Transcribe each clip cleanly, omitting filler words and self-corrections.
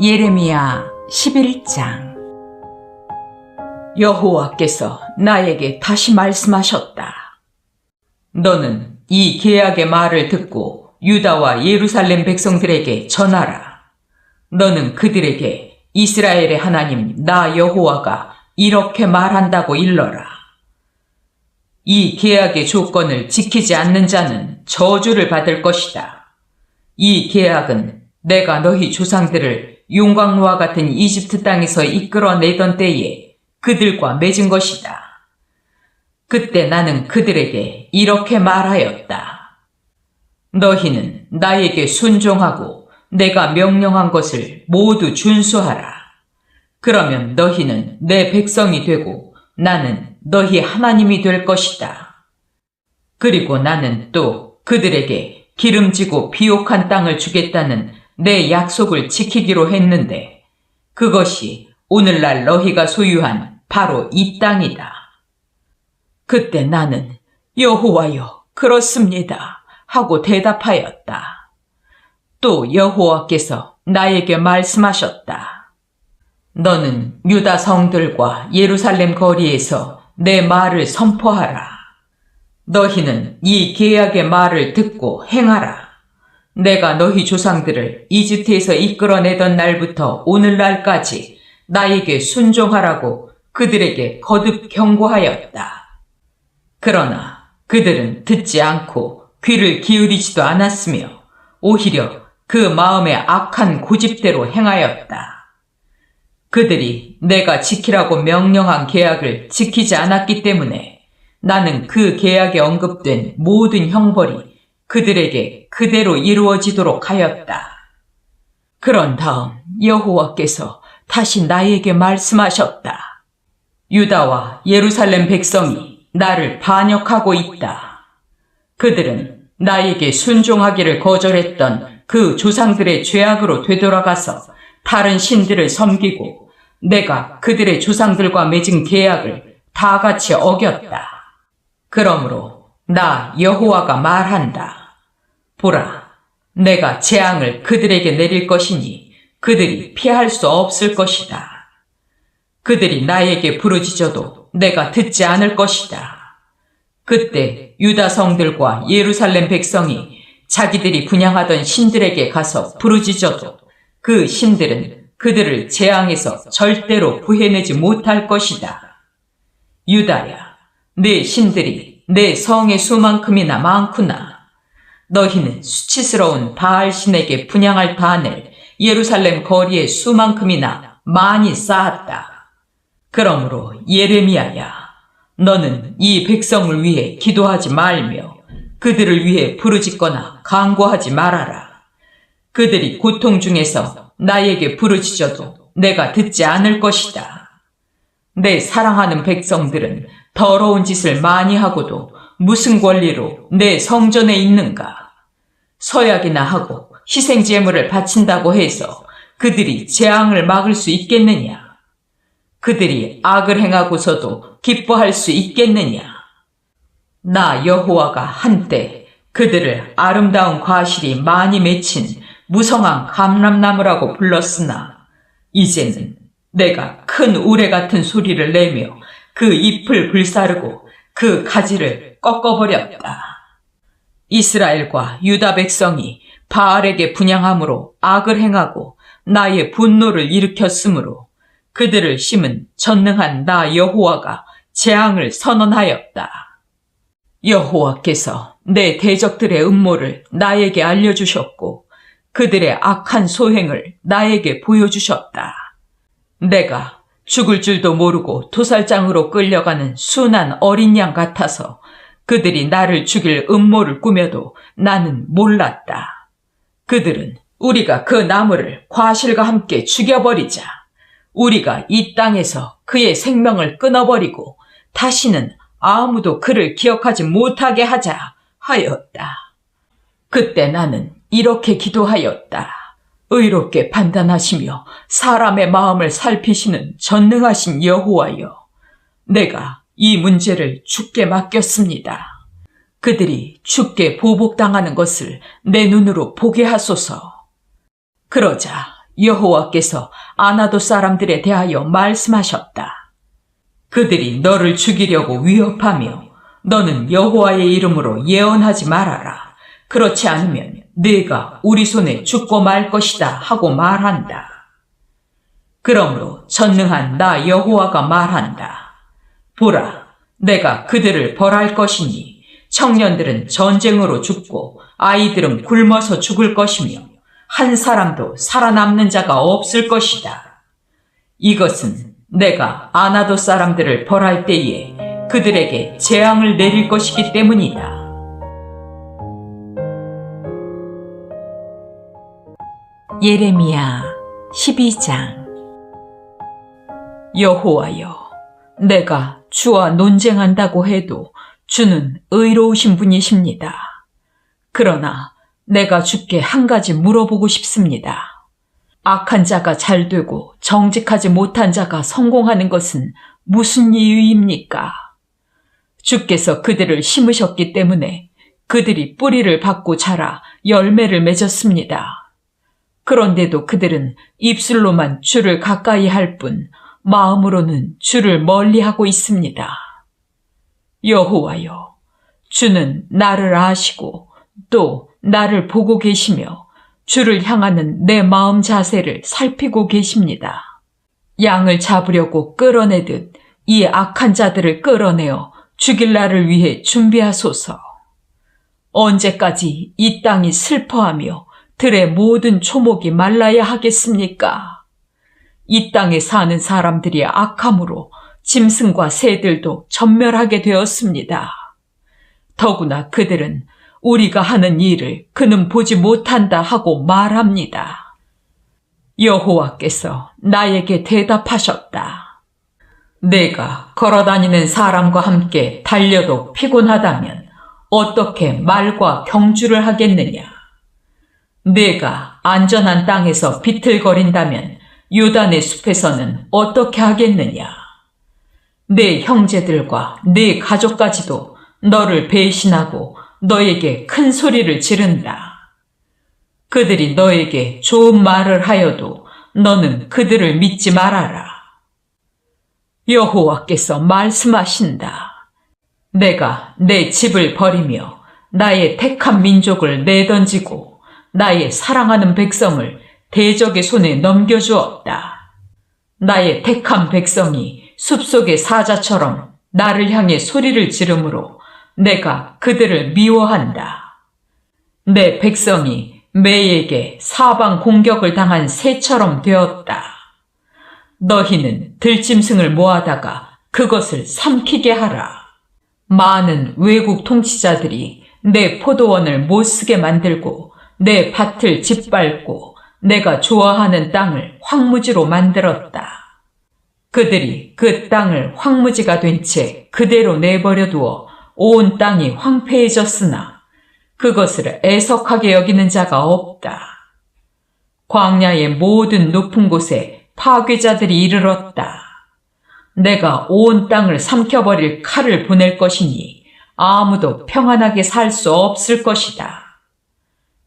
예레미야 11장. 여호와께서 나에게 다시 말씀하셨다. 너는 이 계약의 말을 듣고 유다와 예루살렘 백성들에게 전하라. 너는 그들에게 이스라엘의 하나님 나 여호와가 이렇게 말한다고 일러라. 이 계약의 조건을 지키지 않는 자는 저주를 받을 것이다. 이 계약은 내가 너희 조상들을 용광로와 같은 이집트 땅에서 이끌어내던 때에 그들과 맺은 것이다. 그때 나는 그들에게 이렇게 말하였다. 너희는 나에게 순종하고 내가 명령한 것을 모두 준수하라. 그러면 너희는 내 백성이 되고 나는 너희 하나님이 될 것이다. 그리고 나는 또 그들에게 기름지고 비옥한 땅을 주겠다는 내 약속을 지키기로 했는데 그것이 오늘날 너희가 소유한 바로 이 땅이다. 그때 나는 여호와여 그렇습니다 하고 대답하였다. 또 여호와께서 나에게 말씀하셨다. 너는 유다 성들과 예루살렘 거리에서 내 말을 선포하라. 너희는 이 계약의 말을 듣고 행하라. 내가 너희 조상들을 이집트에서 이끌어내던 날부터 오늘날까지 나에게 순종하라고 그들에게 거듭 경고하였다. 그러나 그들은 듣지 않고 귀를 기울이지도 않았으며 오히려 그 마음의 악한 고집대로 행하였다. 그들이 내가 지키라고 명령한 계약을 지키지 않았기 때문에 나는 그 계약에 언급된 모든 형벌이 그들에게 그대로 이루어지도록 하였다. 그런 다음 여호와께서 다시 나에게 말씀하셨다. 유다와 예루살렘 백성이 나를 반역하고 있다. 그들은 나에게 순종하기를 거절했던 그 조상들의 죄악으로 되돌아가서 다른 신들을 섬기고 내가 그들의 조상들과 맺은 계약을 다 같이 어겼다. 그러므로 나 여호와가 말한다. 보라, 내가 재앙을 그들에게 내릴 것이니 그들이 피할 수 없을 것이다. 그들이 나에게 부르짖어도 내가 듣지 않을 것이다. 그때 유다 성들과 예루살렘 백성이 자기들이 분향하던 신들에게 가서 부르짖어도 그 신들은 그들을 재앙에서 절대로 구해내지 못할 것이다. 유다야, 네 신들이 내 성의 수만큼이나 많구나. 너희는 수치스러운 바알신에게 분향할 단을 예루살렘 거리에 수만큼이나 많이 쌓았다. 그러므로 예레미야야, 너는 이 백성을 위해 기도하지 말며 그들을 위해 부르짖거나 간구하지 말아라. 그들이 고통 중에서 나에게 부르짖어도 내가 듣지 않을 것이다. 내 사랑하는 백성들은 더러운 짓을 많이 하고도 무슨 권리로 내 성전에 있는가? 서약이나 하고 희생제물을 바친다고 해서 그들이 재앙을 막을 수 있겠느냐? 그들이 악을 행하고서도 기뻐할 수 있겠느냐? 나 여호와가 한때 그들을 아름다운 과실이 많이 맺힌 무성한 감람나무라고 불렀으나 이제는 내가 큰 우레 같은 소리를 내며 그 잎을 불사르고 그 가지를 꺾어버렸다. 이스라엘과 유다 백성이 바알에게 분향함으로 악을 행하고 나의 분노를 일으켰으므로 그들을 심은 전능한 나 여호와가 재앙을 선언하였다. 여호와께서 내 대적들의 음모를 나에게 알려주셨고 그들의 악한 소행을 나에게 보여주셨다. 내가 죽을 줄도 모르고 도살장으로 끌려가는 순한 어린 양 같아서 그들이 나를 죽일 음모를 꾸며도 나는 몰랐다. 그들은 우리가 그 나무를 과실과 함께 죽여버리자. 우리가 이 땅에서 그의 생명을 끊어버리고 다시는 아무도 그를 기억하지 못하게 하자 하였다. 그때 나는 이렇게 기도하였다. 의롭게 판단하시며 사람의 마음을 살피시는 전능하신 여호와여, 내가 이 문제를 주께 맡겼습니다. 그들이 주께 보복당하는 것을 내 눈으로 보게 하소서. 그러자 여호와께서 아나도 사람들에 대하여 말씀하셨다. 그들이 너를 죽이려고 위협하며 너는 여호와의 이름으로 예언하지 말아라. 그렇지 않으면 네가 우리 손에 죽고 말 것이다 하고 말한다. 그러므로 전능한 나 여호와가 말한다. 보라, 내가 그들을 벌할 것이니 청년들은 전쟁으로 죽고 아이들은 굶어서 죽을 것이며 한 사람도 살아남는 자가 없을 것이다. 이것은 내가 아나도 사람들을 벌할 때에 그들에게 재앙을 내릴 것이기 때문이다. 예레미야 12장. 여호와여, 내가 주와 논쟁한다고 해도 주는 의로우신 분이십니다. 그러나 내가 주께 한 가지 물어보고 싶습니다. 악한 자가 잘되고 정직하지 못한 자가 성공하는 것은 무슨 이유입니까? 주께서 그들을 심으셨기 때문에 그들이 뿌리를 받고 자라 열매를 맺었습니다. 그런데도 그들은 입술로만 주를 가까이 할 뿐 마음으로는 주를 멀리하고 있습니다. 여호와여, 주는 나를 아시고 또 나를 보고 계시며 주를 향하는 내 마음 자세를 살피고 계십니다. 양을 잡으려고 끌어내듯 이 악한 자들을 끌어내어 죽일 날을 위해 준비하소서. 언제까지 이 땅이 슬퍼하며 들의 모든 초목이 말라야 하겠습니까? 이 땅에 사는 사람들이 악함으로 짐승과 새들도 전멸하게 되었습니다. 더구나 그들은 우리가 하는 일을 그는 보지 못한다 하고 말합니다. 여호와께서 나에게 대답하셨다. 내가 걸어다니는 사람과 함께 달려도 피곤하다면 어떻게 말과 경주를 하겠느냐? 내가 안전한 땅에서 비틀거린다면 요단의 숲에서는 어떻게 하겠느냐? 내 형제들과 내 가족까지도 너를 배신하고 너에게 큰 소리를 지른다. 그들이 너에게 좋은 말을 하여도 너는 그들을 믿지 말아라. 여호와께서 말씀하신다. 내가 내 집을 버리며 나의 택한 민족을 내던지고 나의 사랑하는 백성을 대적의 손에 넘겨주었다. 나의 택한 백성이 숲속의 사자처럼 나를 향해 소리를 지르므로 내가 그들을 미워한다. 내 백성이 매에게 사방 공격을 당한 새처럼 되었다. 너희는 들짐승을 모아다가 그것을 삼키게 하라. 많은 외국 통치자들이 내 포도원을 못쓰게 만들고 내 밭을 짓밟고 내가 좋아하는 땅을 황무지로 만들었다. 그들이 그 땅을 황무지가 된 채 그대로 내버려 두어 온 땅이 황폐해졌으나 그것을 애석하게 여기는 자가 없다. 광야의 모든 높은 곳에 파괴자들이 이르렀다. 내가 온 땅을 삼켜버릴 칼을 보낼 것이니 아무도 평안하게 살 수 없을 것이다.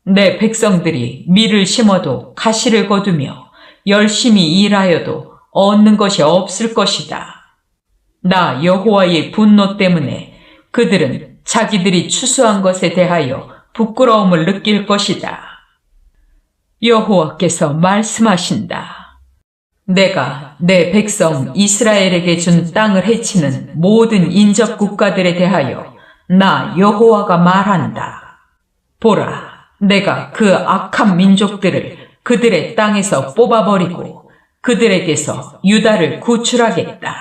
내 백성들이 밀을 심어도 가시를 거두며 열심히 일하여도 얻는 것이 없을 것이다. 나 여호와의 분노 때문에 그들은 자기들이 추수한 것에 대하여 부끄러움을 느낄 것이다. 여호와께서 말씀하신다. 내가 내 백성 이스라엘에게 준 땅을 해치는 모든 인접 국가들에 대하여 나 여호와가 말한다. 보라, 내가 그 악한 민족들을 그들의 땅에서 뽑아버리고 그들에게서 유다를 구출하겠다.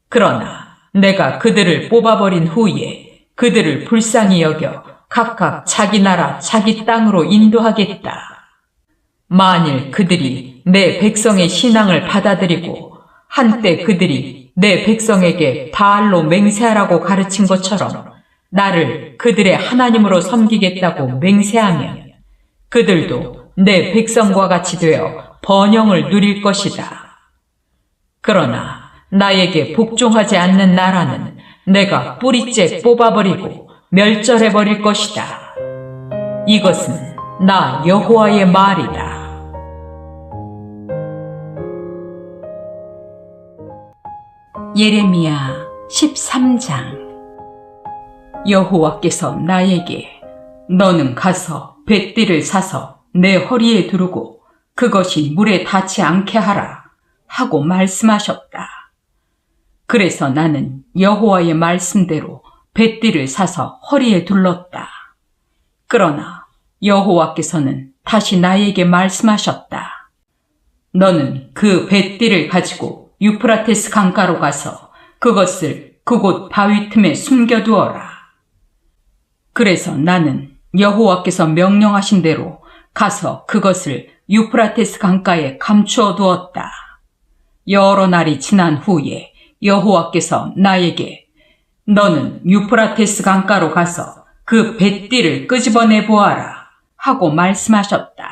그러나 내가 그들을 뽑아버린 후에 그들을 불쌍히 여겨 각각 자기 나라 자기 땅으로 인도하겠다. 만일 그들이 내 백성의 신앙을 받아들이고 한때 그들이 내 백성에게 바알로 맹세하라고 가르친 것처럼 나를 그들의 하나님으로 섬기겠다고 맹세하면 그들도 내 백성과 같이 되어 번영을 누릴 것이다. 그러나 나에게 복종하지 않는 나라는 내가 뿌리째 뽑아버리고 멸절해버릴 것이다. 이것은 나 여호와의 말이다. 예레미야 13장. 여호와께서 나에게 너는 가서 뱃띠를 사서 내 허리에 두르고 그것이 물에 닿지 않게 하라 하고 말씀하셨다. 그래서 나는 여호와의 말씀대로 뱃띠를 사서 허리에 둘렀다. 그러나 여호와께서는 다시 나에게 말씀하셨다. 너는 그 뱃띠를 가지고 유프라테스 강가로 가서 그것을 그곳 바위 틈에 숨겨두어라. 그래서 나는 여호와께서 명령하신 대로 가서 그것을 유프라테스 강가에 감추어 두었다. 여러 날이 지난 후에 여호와께서 나에게 너는 유프라테스 강가로 가서 그 뱃띠를 끄집어내 보아라 하고 말씀하셨다.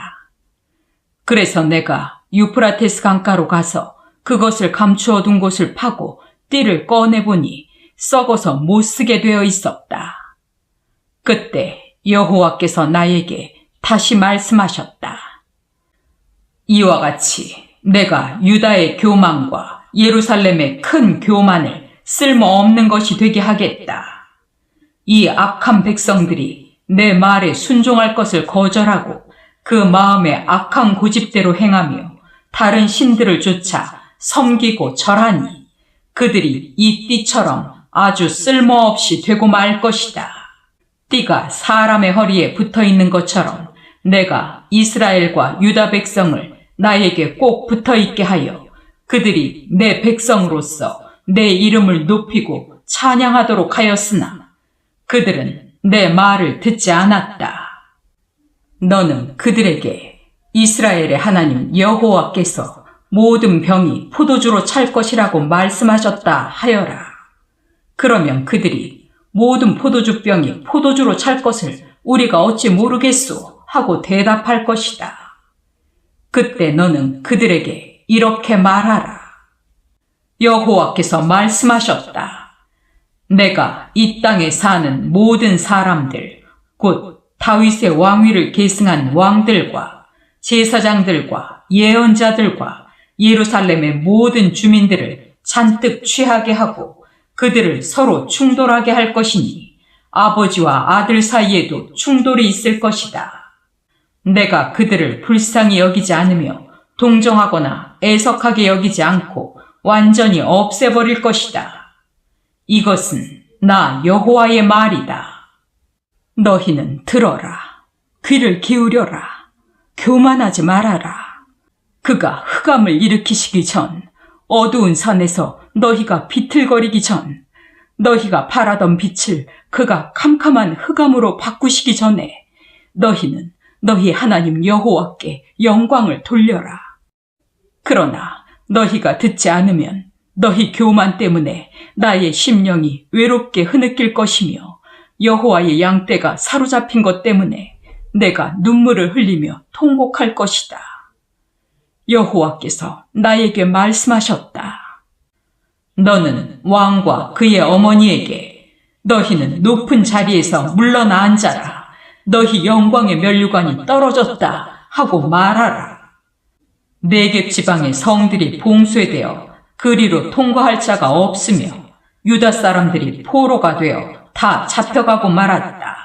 그래서 내가 유프라테스 강가로 가서 그것을 감추어 둔 곳을 파고 띠를 꺼내보니 썩어서 못쓰게 되어 있었다. 그때 여호와께서 나에게 다시 말씀하셨다. 이와 같이 내가 유다의 교만과 예루살렘의 큰 교만을 쓸모없는 것이 되게 하겠다. 이 악한 백성들이 내 말에 순종할 것을 거절하고 그 마음의 악한 고집대로 행하며 다른 신들을 쫓아 섬기고 절하니 그들이 이 띠처럼 아주 쓸모없이 되고 말 것이다. 띠가 사람의 허리에 붙어 있는 것처럼 내가 이스라엘과 유다 백성을 나에게 꼭 붙어 있게 하여 그들이 내 백성으로서 내 이름을 높이고 찬양하도록 하였으나 그들은 내 말을 듣지 않았다. 너는 그들에게 이스라엘의 하나님 여호와께서 모든 병이 포도주로 찰 것이라고 말씀하셨다 하여라. 그러면 그들이 모든 포도주병이 포도주로 찰 것을 우리가 어찌 모르겠소 하고 대답할 것이다. 그때 너는 그들에게 이렇게 말하라. 여호와께서 말씀하셨다. 내가 이 땅에 사는 모든 사람들, 곧 다윗의 왕위를 계승한 왕들과 제사장들과 예언자들과 예루살렘의 모든 주민들을 잔뜩 취하게 하고 그들을 서로 충돌하게 할 것이니 아버지와 아들 사이에도 충돌이 있을 것이다. 내가 그들을 불쌍히 여기지 않으며 동정하거나 애석하게 여기지 않고 완전히 없애버릴 것이다. 이것은 나 여호와의 말이다. 너희는 들어라. 귀를 기울여라. 교만하지 말아라. 그가 흑암을 일으키시기 전, 어두운 산에서 너희가 비틀거리기 전, 너희가 바라던 빛을 그가 캄캄한 흑암으로 바꾸시기 전에 너희는 너희 하나님 여호와께 영광을 돌려라. 그러나 너희가 듣지 않으면 너희 교만 때문에 나의 심령이 외롭게 흐느낄 것이며 여호와의 양떼가 사로잡힌 것 때문에 내가 눈물을 흘리며 통곡할 것이다. 여호와께서 나에게 말씀하셨다. 너는 왕과 그의 어머니에게 너희는 높은 자리에서 물러나 앉아라. 너희 영광의 면류관이 떨어졌다 하고 말하라. 네겝 지방의 성들이 봉쇄되어 그리로 통과할 자가 없으며 유다 사람들이 포로가 되어 다 잡혀가고 말았다.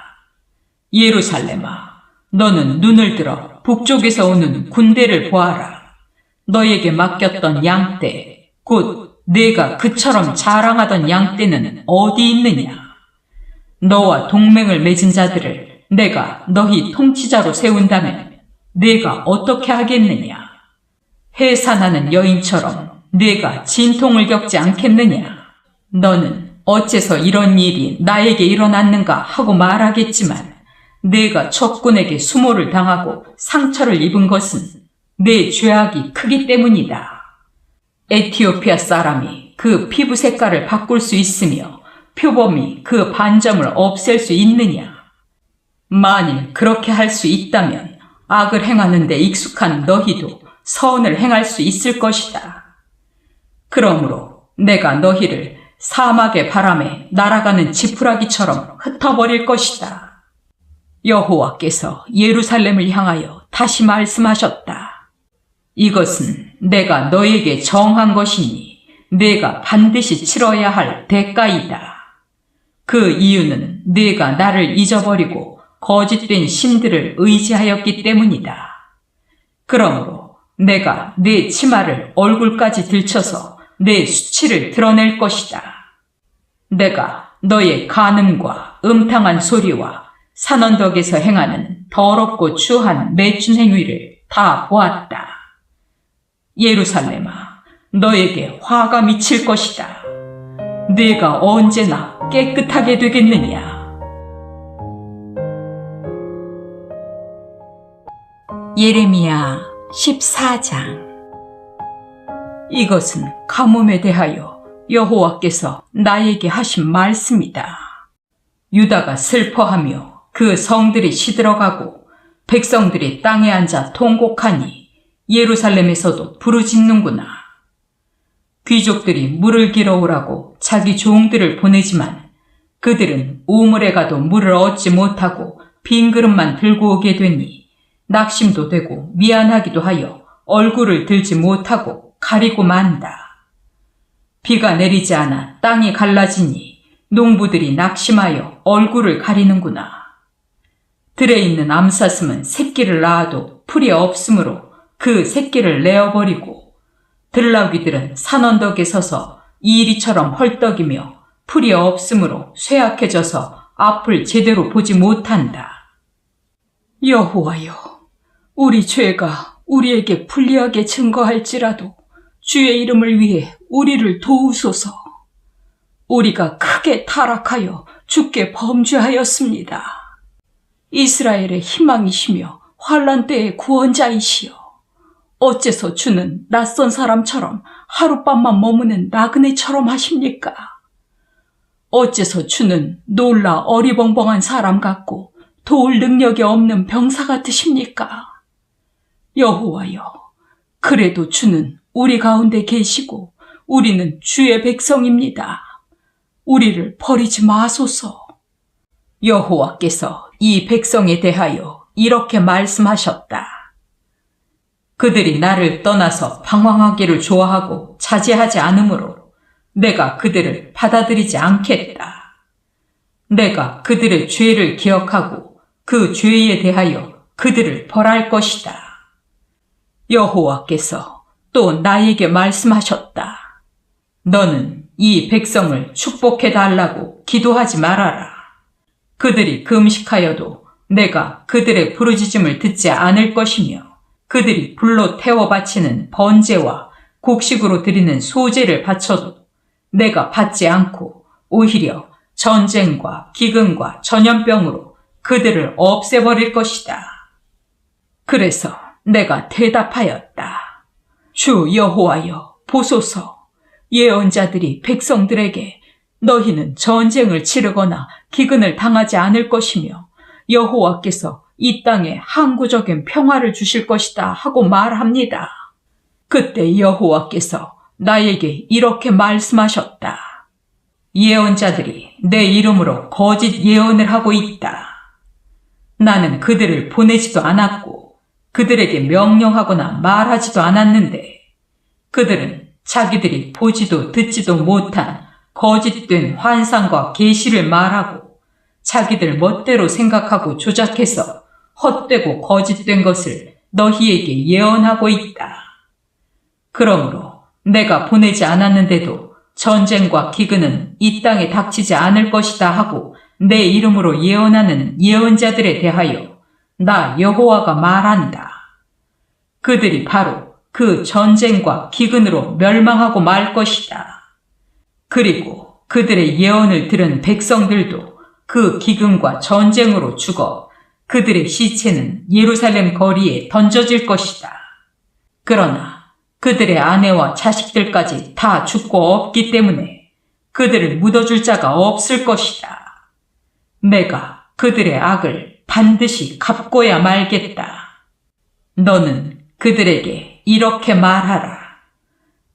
예루살렘아, 너는 눈을 들어 북쪽에서 오는 군대를 보아라. 너에게 맡겼던 양떼, 곧 네가 그처럼 자랑하던 양떼는 어디 있느냐? 너와 동맹을 맺은 자들을 내가 너희 통치자로 세운다면 네가 어떻게 하겠느냐? 해산하는 여인처럼 네가 진통을 겪지 않겠느냐? 너는 어째서 이런 일이 나에게 일어났는가 하고 말하겠지만 네가 적군에게 수모를 당하고 상처를 입은 것은 내 죄악이 크기 때문이다. 에티오피아 사람이 그 피부 색깔을 바꿀 수 있으며 표범이 그 반점을 없앨 수 있느냐? 만일 그렇게 할 수 있다면 악을 행하는 데 익숙한 너희도 선을 행할 수 있을 것이다. 그러므로 내가 너희를 사막의 바람에 날아가는 지푸라기처럼 흩어버릴 것이다. 여호와께서 예루살렘을 향하여 다시 말씀하셨다. 이것은 내가 너에게 정한 것이니 네가 반드시 치러야 할 대가이다. 그 이유는 네가 나를 잊어버리고 거짓된 신들을 의지하였기 때문이다. 그러므로 내가 네 치마를 얼굴까지 들쳐서 네 수치를 드러낼 것이다. 내가 너의 간음과 음탕한 소리와 산언덕에서 행하는 더럽고 추한 매춘 행위를 다 보았다. 예루살렘아, 너에게 화가 미칠 것이다. 네가 언제나 깨끗하게 되겠느냐? 예레미야 14장. 이것은 가뭄에 대하여 여호와께서 나에게 하신 말씀이다. 유다가 슬퍼하며 그 성들이 시들어가고 백성들이 땅에 앉아 통곡하니 예루살렘에서도 부르짖는구나. 귀족들이 물을 길어오라고 자기 종들을 보내지만 그들은 우물에 가도 물을 얻지 못하고 빈 그릇만 들고 오게 되니 낙심도 되고 미안하기도 하여 얼굴을 들지 못하고 가리고 만다. 비가 내리지 않아 땅이 갈라지니 농부들이 낙심하여 얼굴을 가리는구나. 들에 있는 암사슴은 새끼를 낳아도 풀이 없으므로 그 새끼를 내어버리고 들나귀들은 산언덕에 서서 이리처럼 헐떡이며 풀이 없으므로 쇠약해져서 앞을 제대로 보지 못한다. 여호와여, 우리 죄가 우리에게 불리하게 증거할지라도 주의 이름을 위해 우리를 도우소서. 우리가 크게 타락하여 주께 범죄하였습니다. 이스라엘의 희망이시며 환난 때의 구원자이시여, 어째서 주는 낯선 사람처럼 하룻밤만 머무는 나그네처럼 하십니까? 어째서 주는 놀라 어리벙벙한 사람 같고 도울 능력이 없는 병사 같으십니까? 여호와여, 그래도 주는 우리 가운데 계시고 우리는 주의 백성입니다. 우리를 버리지 마소서. 여호와께서 이 백성에 대하여 이렇게 말씀하셨다. 그들이 나를 떠나서 방황하기를 좋아하고 자제하지 않으므로 내가 그들을 받아들이지 않겠다. 내가 그들의 죄를 기억하고 그 죄에 대하여 그들을 벌할 것이다. 여호와께서 또 나에게 말씀하셨다. 너는 이 백성을 축복해달라고 기도하지 말아라. 그들이 금식하여도 내가 그들의 부르짖음을 듣지 않을 것이며 그들이 불로 태워 바치는 번제와 곡식으로 드리는 소제를 바쳐도 내가 받지 않고 오히려 전쟁과 기근과 전염병으로 그들을 없애버릴 것이다. 그래서 내가 대답하였다. 주 여호와여, 보소서. 예언자들이 백성들에게 너희는 전쟁을 치르거나 기근을 당하지 않을 것이며 여호와께서 이 땅에 항구적인 평화를 주실 것이다 하고 말합니다. 그때 여호와께서 나에게 이렇게 말씀하셨다. 예언자들이 내 이름으로 거짓 예언을 하고 있다. 나는 그들을 보내지도 않았고 그들에게 명령하거나 말하지도 않았는데 그들은 자기들이 보지도 듣지도 못한 거짓된 환상과 계시를 말하고 자기들 멋대로 생각하고 조작해서 헛되고 거짓된 것을 너희에게 예언하고 있다. 그러므로 내가 보내지 않았는데도 전쟁과 기근은 이 땅에 닥치지 않을 것이다 하고 내 이름으로 예언하는 예언자들에 대하여 나 여호와가 말한다. 그들이 바로 그 전쟁과 기근으로 멸망하고 말 것이다. 그리고 그들의 예언을 들은 백성들도 그 기근과 전쟁으로 죽어 그들의 시체는 예루살렘 거리에 던져질 것이다. 그러나 그들의 아내와 자식들까지 다 죽고 없기 때문에 그들을 묻어줄 자가 없을 것이다. 내가 그들의 악을 반드시 갚고야 말겠다. 너는 그들에게 이렇게 말하라.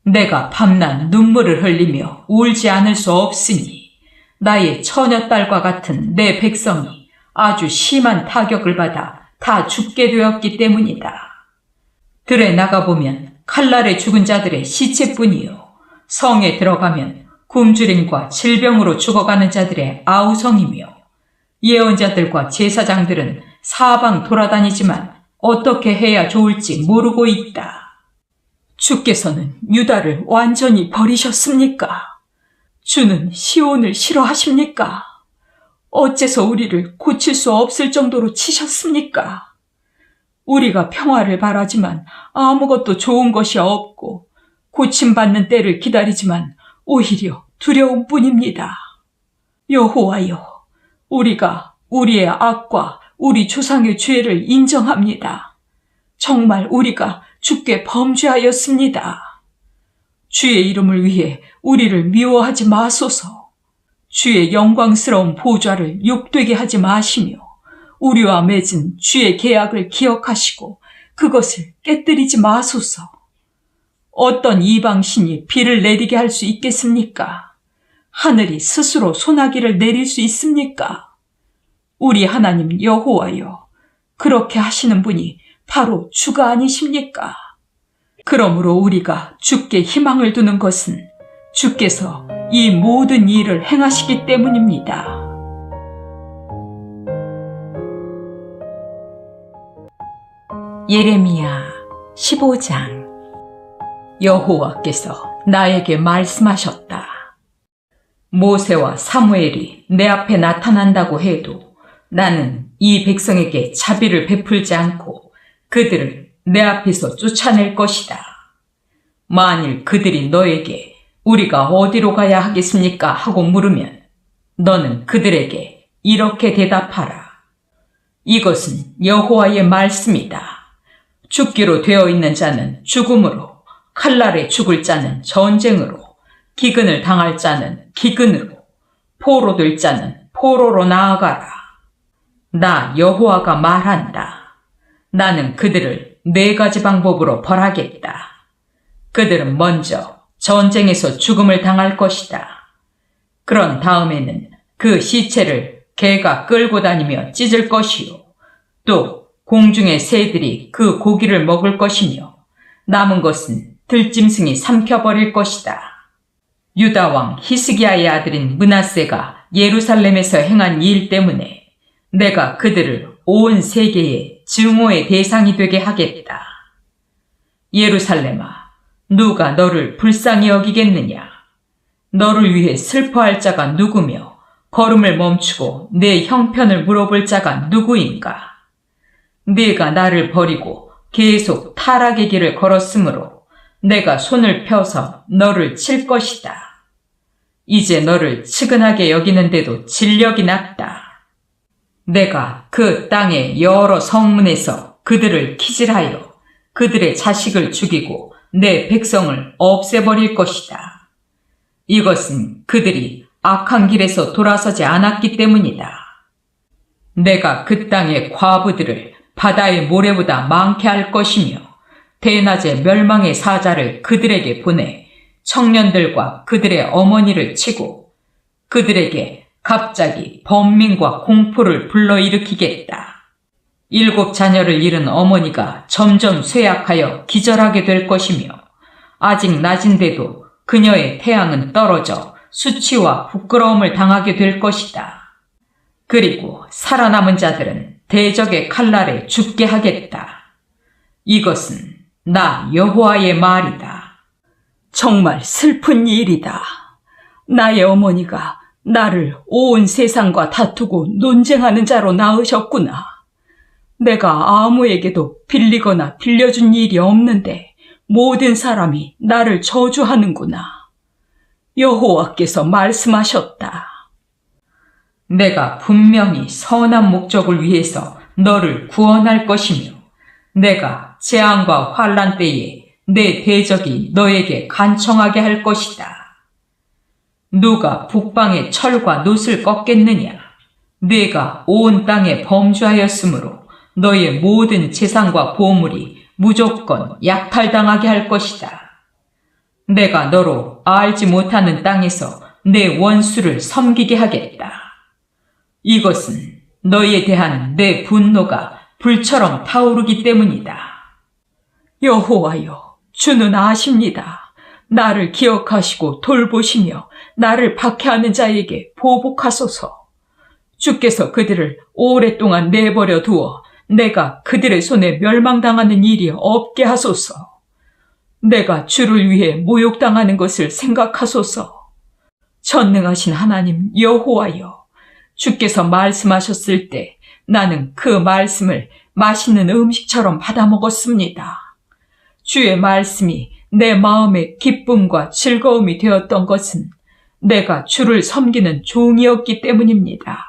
내가 밤낮 눈물을 흘리며 울지 않을 수 없으니 나의 처녀딸과 같은 내 백성이 아주 심한 타격을 받아 다 죽게 되었기 때문이다. 들에 나가보면 칼날에 죽은 자들의 시체뿐이요 성에 들어가면 굶주림과 질병으로 죽어가는 자들의 아우성이며 예언자들과 제사장들은 사방 돌아다니지만 어떻게 해야 좋을지 모르고 있다. 주께서는 유다를 완전히 버리셨습니까? 주는 시온을 싫어하십니까? 어째서 우리를 고칠 수 없을 정도로 치셨습니까? 우리가 평화를 바라지만 아무것도 좋은 것이 없고 고침받는 때를 기다리지만 오히려 두려움뿐입니다. 여호와여, 우리가 우리의 악과 우리 조상의 죄를 인정합니다. 정말 우리가 주께 범죄하였습니다. 주의 이름을 위해 우리를 미워하지 마소서. 주의 영광스러운 보좌를 욕되게 하지 마시며 우리와 맺은 주의 계약을 기억하시고 그것을 깨뜨리지 마소서. 어떤 이방신이 비를 내리게 할 수 있겠습니까? 하늘이 스스로 소나기를 내릴 수 있습니까? 우리 하나님 여호와여, 그렇게 하시는 분이 바로 주가 아니십니까? 그러므로 우리가 주께 희망을 두는 것은 주께서 이 모든 일을 행하시기 때문입니다. 예레미야 15장. 여호와께서 나에게 말씀하셨다. 모세와 사무엘이 내 앞에 나타난다고 해도 나는 이 백성에게 자비를 베풀지 않고 그들을 내 앞에서 쫓아낼 것이다. 만일 그들이 너에게 우리가 어디로 가야 하겠습니까? 하고 물으면 너는 그들에게 이렇게 대답하라. 이것은 여호와의 말씀이다. 죽기로 되어 있는 자는 죽음으로, 칼날에 죽을 자는 전쟁으로, 기근을 당할 자는 기근으로, 포로될 자는 포로로 나아가라. 나 여호와가 말한다. 나는 그들을 4가지 방법으로 벌하겠다. 그들은 먼저 전쟁에서 죽음을 당할 것이다. 그런 다음에는 그 시체를 개가 끌고 다니며 찢을 것이요. 또 공중의 새들이 그 고기를 먹을 것이며 남은 것은 들짐승이 삼켜버릴 것이다. 유다 왕 히스기야의 아들인 므낫세가 예루살렘에서 행한 일 때문에 내가 그들을 온 세계의 증오의 대상이 되게 하겠다. 예루살렘아, 누가 너를 불쌍히 여기겠느냐? 너를 위해 슬퍼할 자가 누구며 걸음을 멈추고 내 형편을 물어볼 자가 누구인가? 네가 나를 버리고 계속 타락의 길을 걸었으므로 내가 손을 펴서 너를 칠 것이다. 이제 너를 측은하게 여기는데도 진력이 났다. 내가 그 땅의 여러 성문에서 그들을 키질하여 그들의 자식을 죽이고 내 백성을 없애버릴 것이다. 이것은 그들이 악한 길에서 돌아서지 않았기 때문이다. 내가 그 땅의 과부들을 바다의 모래보다 많게 할 것이며 대낮에 멸망의 사자를 그들에게 보내 청년들과 그들의 어머니를 치고 그들에게 갑자기 번민과 공포를 불러일으키겠다. 7 자녀를 잃은 어머니가 점점 쇠약하여 기절하게 될 것이며 아직 낮인데도 그녀의 태양은 떨어져 수치와 부끄러움을 당하게 될 것이다. 그리고 살아남은 자들은 대적의 칼날에 죽게 하겠다. 이것은 나 여호와의 말이다. 정말 슬픈 일이다. 나의 어머니가 나를 온 세상과 다투고 논쟁하는 자로 낳으셨구나. 내가 아무에게도 빌리거나 빌려준 일이 없는데 모든 사람이 나를 저주하는구나. 여호와께서 말씀하셨다. 내가 분명히 선한 목적을 위해서 너를 구원할 것이며 내가 재앙과 환난 때에 내 대적이 너에게 간청하게 할 것이다. 누가 북방의 철과 놋을 꺾겠느냐? 네가 온 땅에 범죄하였으므로 너의 모든 재산과 보물이 무조건 약탈당하게 할 것이다. 내가 너로 알지 못하는 땅에서 내 원수를 섬기게 하겠다. 이것은 너희에 대한 내 분노가 불처럼 타오르기 때문이다. 여호와여, 주는 아십니다. 나를 기억하시고 돌보시며 나를 박해하는 자에게 보복하소서. 주께서 그들을 오랫동안 내버려 두어 내가 그들의 손에 멸망당하는 일이 없게 하소서. 내가 주를 위해 모욕당하는 것을 생각하소서. 전능하신 하나님 여호와여, 주께서 말씀하셨을 때 나는 그 말씀을 맛있는 음식처럼 받아 먹었습니다. 주의 말씀이 내 마음의 기쁨과 즐거움이 되었던 것은 내가 주를 섬기는 종이었기 때문입니다.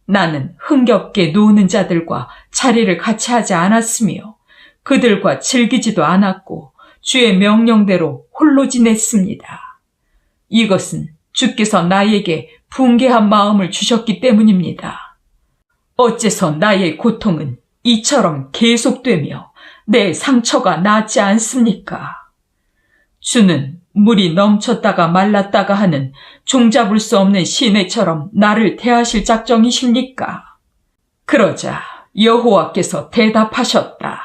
나는 흥겹게 노는 자들과 자리를 같이 하지 않았으며 그들과 즐기지도 않았고 주의 명령대로 홀로 지냈습니다. 이것은 주께서 나에게 분개한 마음을 주셨기 때문입니다. 어째서 나의 고통은 이처럼 계속되며 내 상처가 낫지 않습니까? 주는 물이 넘쳤다가 말랐다가 하는 종잡을 수 없는 시내처럼 나를 대하실 작정이십니까? 그러자 여호와께서 대답하셨다.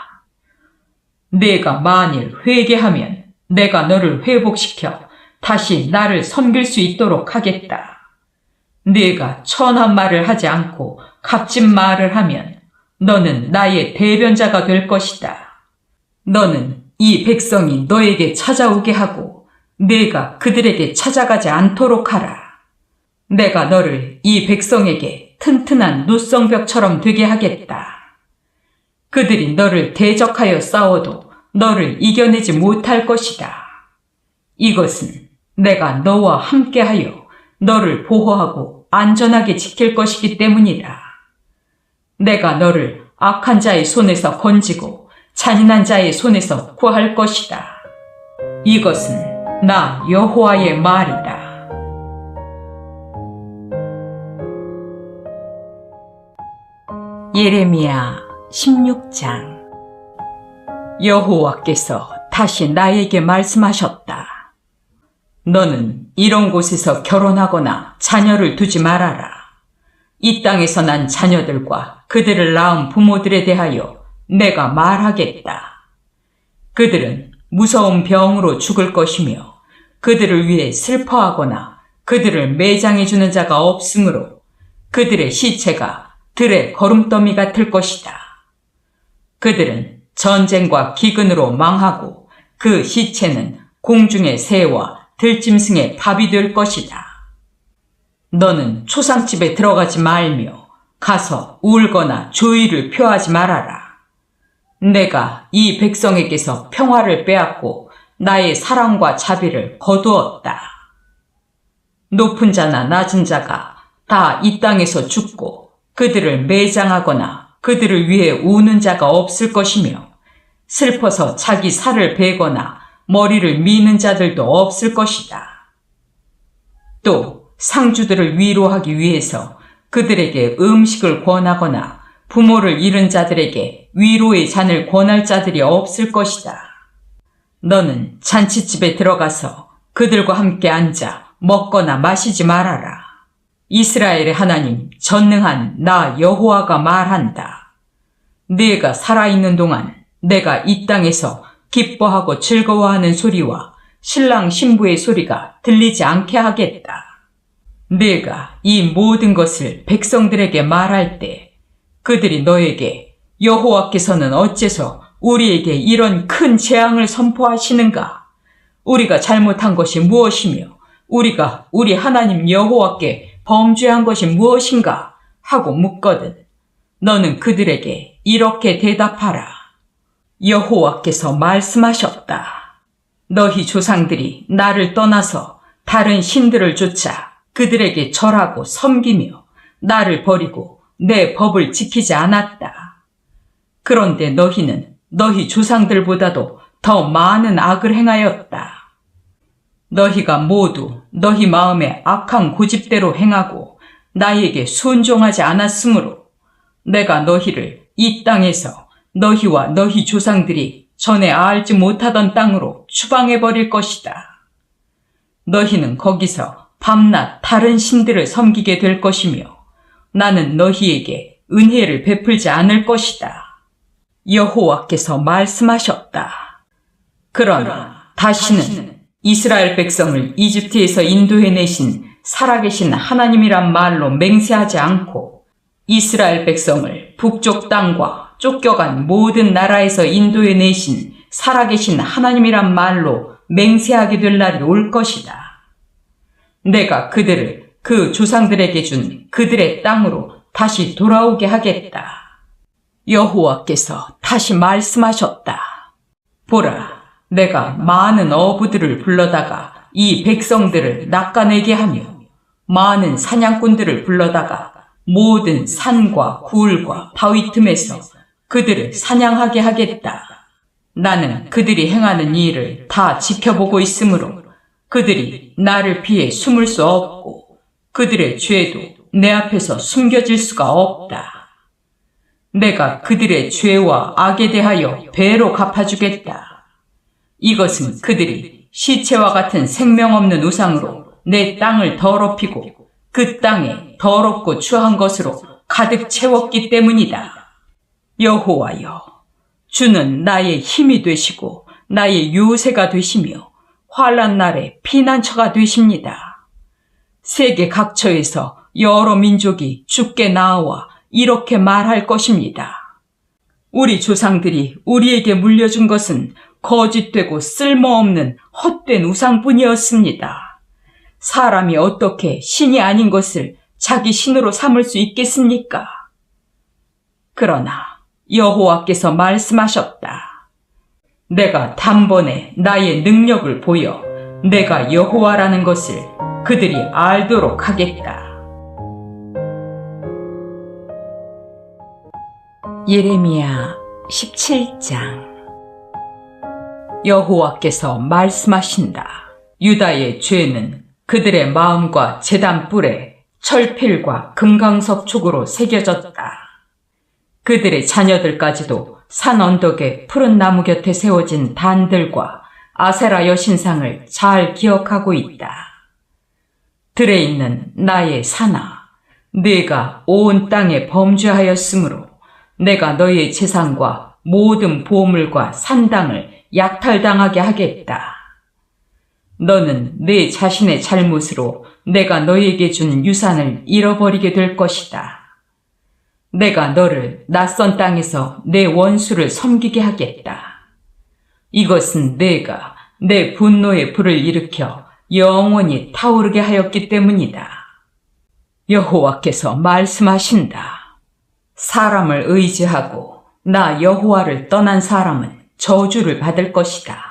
내가 만일 회개하면 내가 너를 회복시켜 다시 나를 섬길 수 있도록 하겠다. 네가 천한 말을 하지 않고 값진 말을 하면 너는 나의 대변자가 될 것이다. 너는 이 백성이 너에게 찾아오게 하고 내가 그들에게 찾아가지 않도록 하라. 내가 너를 이 백성에게 튼튼한 노성벽처럼 되게 하겠다. 그들이 너를 대적하여 싸워도 너를 이겨내지 못할 것이다. 이것은 내가 너와 함께하여 너를 보호하고 안전하게 지킬 것이기 때문이다. 내가 너를 악한 자의 손에서 건지고 잔인한 자의 손에서 구할 것이다. 이것은 나 여호와의 말이다. 예레미야 16장. 여호와께서 다시 나에게 말씀하셨다. 너는 이런 곳에서 결혼하거나 자녀를 두지 말아라. 이 땅에서 난 자녀들과 그들을 낳은 부모들에 대하여 내가 말하겠다. 그들은 무서운 병으로 죽을 것이며 그들을 위해 슬퍼하거나 그들을 매장해주는 자가 없으므로 그들의 시체가 들의 거름더미 같을 것이다. 그들은 전쟁과 기근으로 망하고 그 시체는 공중의 새와 들짐승의 밥이 될 것이다. 너는 초상집에 들어가지 말며 가서 울거나 조의를 표하지 말아라. 내가 이 백성에게서 평화를 빼앗고 나의 사랑과 자비를 거두었다. 높은 자나 낮은 자가 다 이 땅에서 죽고 그들을 매장하거나 그들을 위해 우는 자가 없을 것이며 슬퍼서 자기 살을 베거나 머리를 미는 자들도 없을 것이다. 또 상주들을 위로하기 위해서 그들에게 음식을 권하거나 부모를 잃은 자들에게 위로의 잔을 권할 자들이 없을 것이다. 너는 잔치집에 들어가서 그들과 함께 앉아 먹거나 마시지 말아라. 이스라엘의 하나님 전능한 나 여호와가 말한다. 네가 살아있는 동안 내가 이 땅에서 기뻐하고 즐거워하는 소리와 신랑 신부의 소리가 들리지 않게 하겠다. 네가 이 모든 것을 백성들에게 말할 때 그들이 너에게 여호와께서는 어째서 우리에게 이런 큰 재앙을 선포하시는가? 우리가 잘못한 것이 무엇이며 우리가 우리 하나님 여호와께 범죄한 것이 무엇인가? 하고 묻거든. 너는 그들에게 이렇게 대답하라. 여호와께서 말씀하셨다. 너희 조상들이 나를 떠나서 다른 신들을 쫓아 그들에게 절하고 섬기며 나를 버리고 내 법을 지키지 않았다. 그런데 너희는 너희 조상들보다도 더 많은 악을 행하였다. 너희가 모두 너희 마음에 악한 고집대로 행하고 나에게 순종하지 않았으므로 내가 너희를 이 땅에서 너희와 너희 조상들이 전에 알지 못하던 땅으로 추방해버릴 것이다. 너희는 거기서 밤낮 다른 신들을 섬기게 될 것이며 나는 너희에게 은혜를 베풀지 않을 것이다. 여호와께서 말씀하셨다. 그러나 다시는 이스라엘 백성을 이집트에서 인도해내신 살아계신 하나님이란 말로 맹세하지 않고 이스라엘 백성을 북쪽 땅과 쫓겨간 모든 나라에서 인도해내신 살아계신 하나님이란 말로 맹세하게 될 날이 올 것이다. 내가 그들을 그 조상들에게 준 그들의 땅으로 다시 돌아오게 하겠다. 여호와께서 다시 말씀하셨다. 보라, 내가 많은 어부들을 불러다가 이 백성들을 낚아내게 하며 많은 사냥꾼들을 불러다가 모든 산과 굴과 바위 틈에서 그들을 사냥하게 하겠다. 나는 그들이 행하는 일을 다 지켜보고 있으므로 그들이 나를 피해 숨을 수 없고 그들의 죄도 내 앞에서 숨겨질 수가 없다. 내가 그들의 죄와 악에 대하여 배로 갚아주겠다. 이것은 그들이 시체와 같은 생명 없는 우상으로 내 땅을 더럽히고 그 땅에 더럽고 추한 것으로 가득 채웠기 때문이다. 여호와여, 주는 나의 힘이 되시고 나의 요새가 되시며 환난 날에 피난처가 되십니다. 세계 각처에서 여러 민족이 주께 나와 이렇게 말할 것입니다. 우리 조상들이 우리에게 물려준 것은 거짓되고 쓸모없는 헛된 우상뿐이었습니다. 사람이 어떻게 신이 아닌 것을 자기 신으로 삼을 수 있겠습니까? 그러나 여호와께서 말씀하셨다. 내가 단번에 나의 능력을 보여 내가 여호와라는 것을 그들이 알도록 하겠다. 예레미야 17장. 여호와께서 말씀하신다. 유다의 죄는 그들의 마음과 제단 뿔에 철필과 금강석 촉으로 새겨졌다. 그들의 자녀들까지도 산 언덕에 푸른 나무 곁에 세워진 단들과 아세라 여신상을 잘 기억하고 있다. 들에 있는 나의 산아, 네가 온 땅에 범죄하였으므로 내가 너의 재산과 모든 보물과 산당을 약탈당하게 하겠다. 너는 내 자신의 잘못으로 내가 너에게 준 유산을 잃어버리게 될 것이다. 내가 너를 낯선 땅에서 내 원수를 섬기게 하겠다. 이것은 내가 내 분노의 불을 일으켜 영원히 타오르게 하였기 때문이다. 여호와께서 말씀하신다. 사람을 의지하고 나 여호와를 떠난 사람은 저주를 받을 것이다.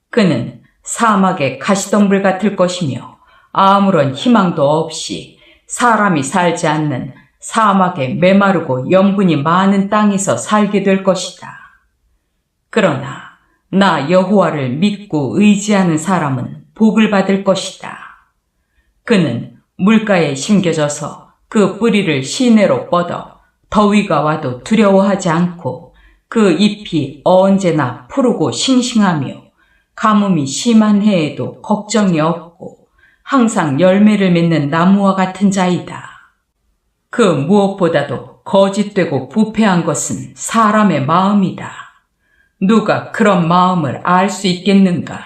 그는 사막의 가시덩불 같을 것이며 아무런 희망도 없이 사람이 살지 않는 사막의 메마르고 염분이 많은 땅에서 살게 될 것이다. 그러나 나 여호와를 믿고 의지하는 사람은 복을 받을 것이다. 그는 물가에 심겨져서 그 뿌리를 시내로 뻗어 더위가 와도 두려워하지 않고 그 잎이 언제나 푸르고 싱싱하며 가뭄이 심한 해에도 걱정이 없고 항상 열매를 맺는 나무와 같은 자이다. 그 무엇보다도 거짓되고 부패한 것은 사람의 마음이다. 누가 그런 마음을 알 수 있겠는가?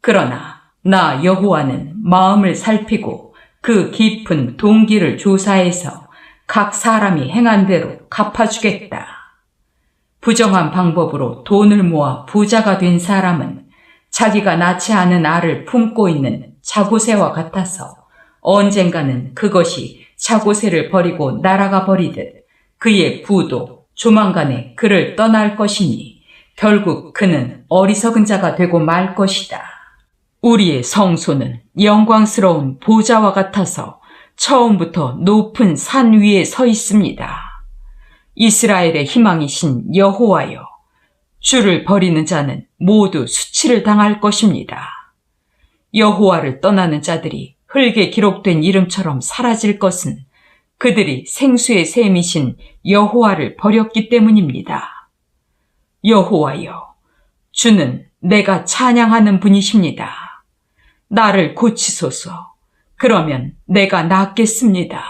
그러나 나 여호와는 마음을 살피고 그 깊은 동기를 조사해서 각 사람이 행한 대로 갚아주겠다. 부정한 방법으로 돈을 모아 부자가 된 사람은 자기가 낳지 않은 알을 품고 있는 자고새와 같아서 언젠가는 그것이 자고새를 버리고 날아가 버리듯 그의 부도 조만간에 그를 떠날 것이니 결국 그는 어리석은 자가 되고 말 것이다. 우리의 성소는 영광스러운 보좌와 같아서 처음부터 높은 산 위에 서 있습니다. 이스라엘의 희망이신 여호와여, 주를 버리는 자는 모두 수치를 당할 것입니다. 여호와를 떠나는 자들이 흙에 기록된 이름처럼 사라질 것은 그들이 생수의 샘이신 여호와를 버렸기 때문입니다. 여호와여, 주는 내가 찬양하는 분이십니다. 나를 고치소서. 그러면 내가 낫겠습니다.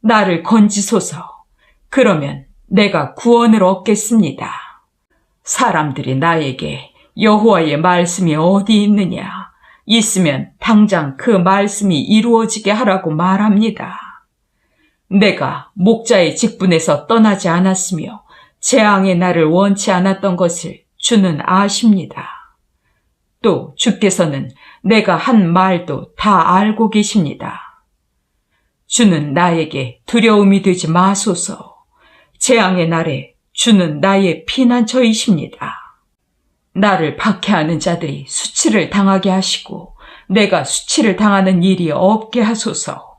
나를 건지소서. 그러면 내가 구원을 얻겠습니다. 사람들이 나에게 여호와의 말씀이 어디 있느냐? 있으면 당장 그 말씀이 이루어지게 하라고 말합니다. 내가 목자의 직분에서 떠나지 않았으며 재앙의 날을 원치 않았던 것을 주는 아십니다. 또 주께서는 내가 한 말도 다 알고 계십니다. 주는 나에게 두려움이 되지 마소서. 재앙의 날에 주는 나의 피난처이십니다. 나를 박해하는 자들이 수치를 당하게 하시고 내가 수치를 당하는 일이 없게 하소서.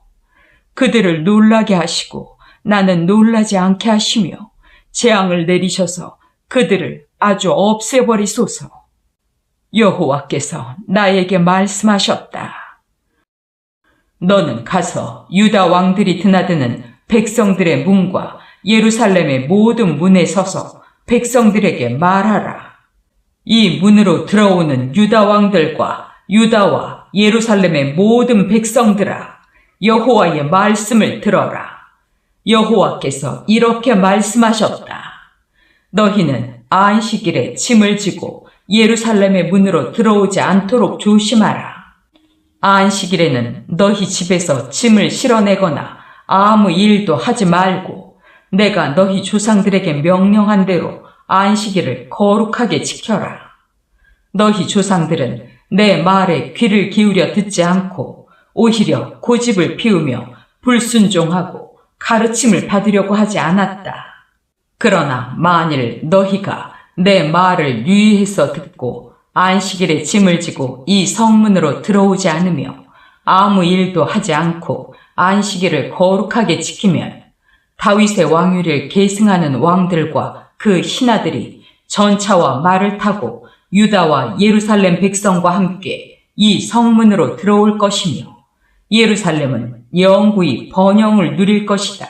그들을 놀라게 하시고 나는 놀라지 않게 하시며 재앙을 내리셔서 그들을 아주 없애버리소서. 여호와께서 나에게 말씀하셨다. 너는 가서 유다 왕들이 드나드는 백성들의 문과 예루살렘의 모든 문에 서서 백성들에게 말하라. 이 문으로 들어오는 유다 왕들과 유다와 예루살렘의 모든 백성들아, 여호와의 말씀을 들어라. 여호와께서 이렇게 말씀하셨다. 너희는 안식일에 짐을 지고 예루살렘의 문으로 들어오지 않도록 조심하라. 안식일에는 너희 집에서 짐을 실어내거나 아무 일도 하지 말고 내가 너희 조상들에게 명령한 대로 안식일을 거룩하게 지켜라. 너희 조상들은 내 말에 귀를 기울여 듣지 않고 오히려 고집을 피우며 불순종하고 가르침을 받으려고 하지 않았다. 그러나 만일 너희가 내 말을 유의해서 듣고 안식일에 짐을 지고 이 성문으로 들어오지 않으며 아무 일도 하지 않고 안식일을 거룩하게 지키면 다윗의 왕위를 계승하는 왕들과 그 신하들이 전차와 말을 타고 유다와 예루살렘 백성과 함께 이 성문으로 들어올 것이며 예루살렘은 영구히 번영을 누릴 것이다.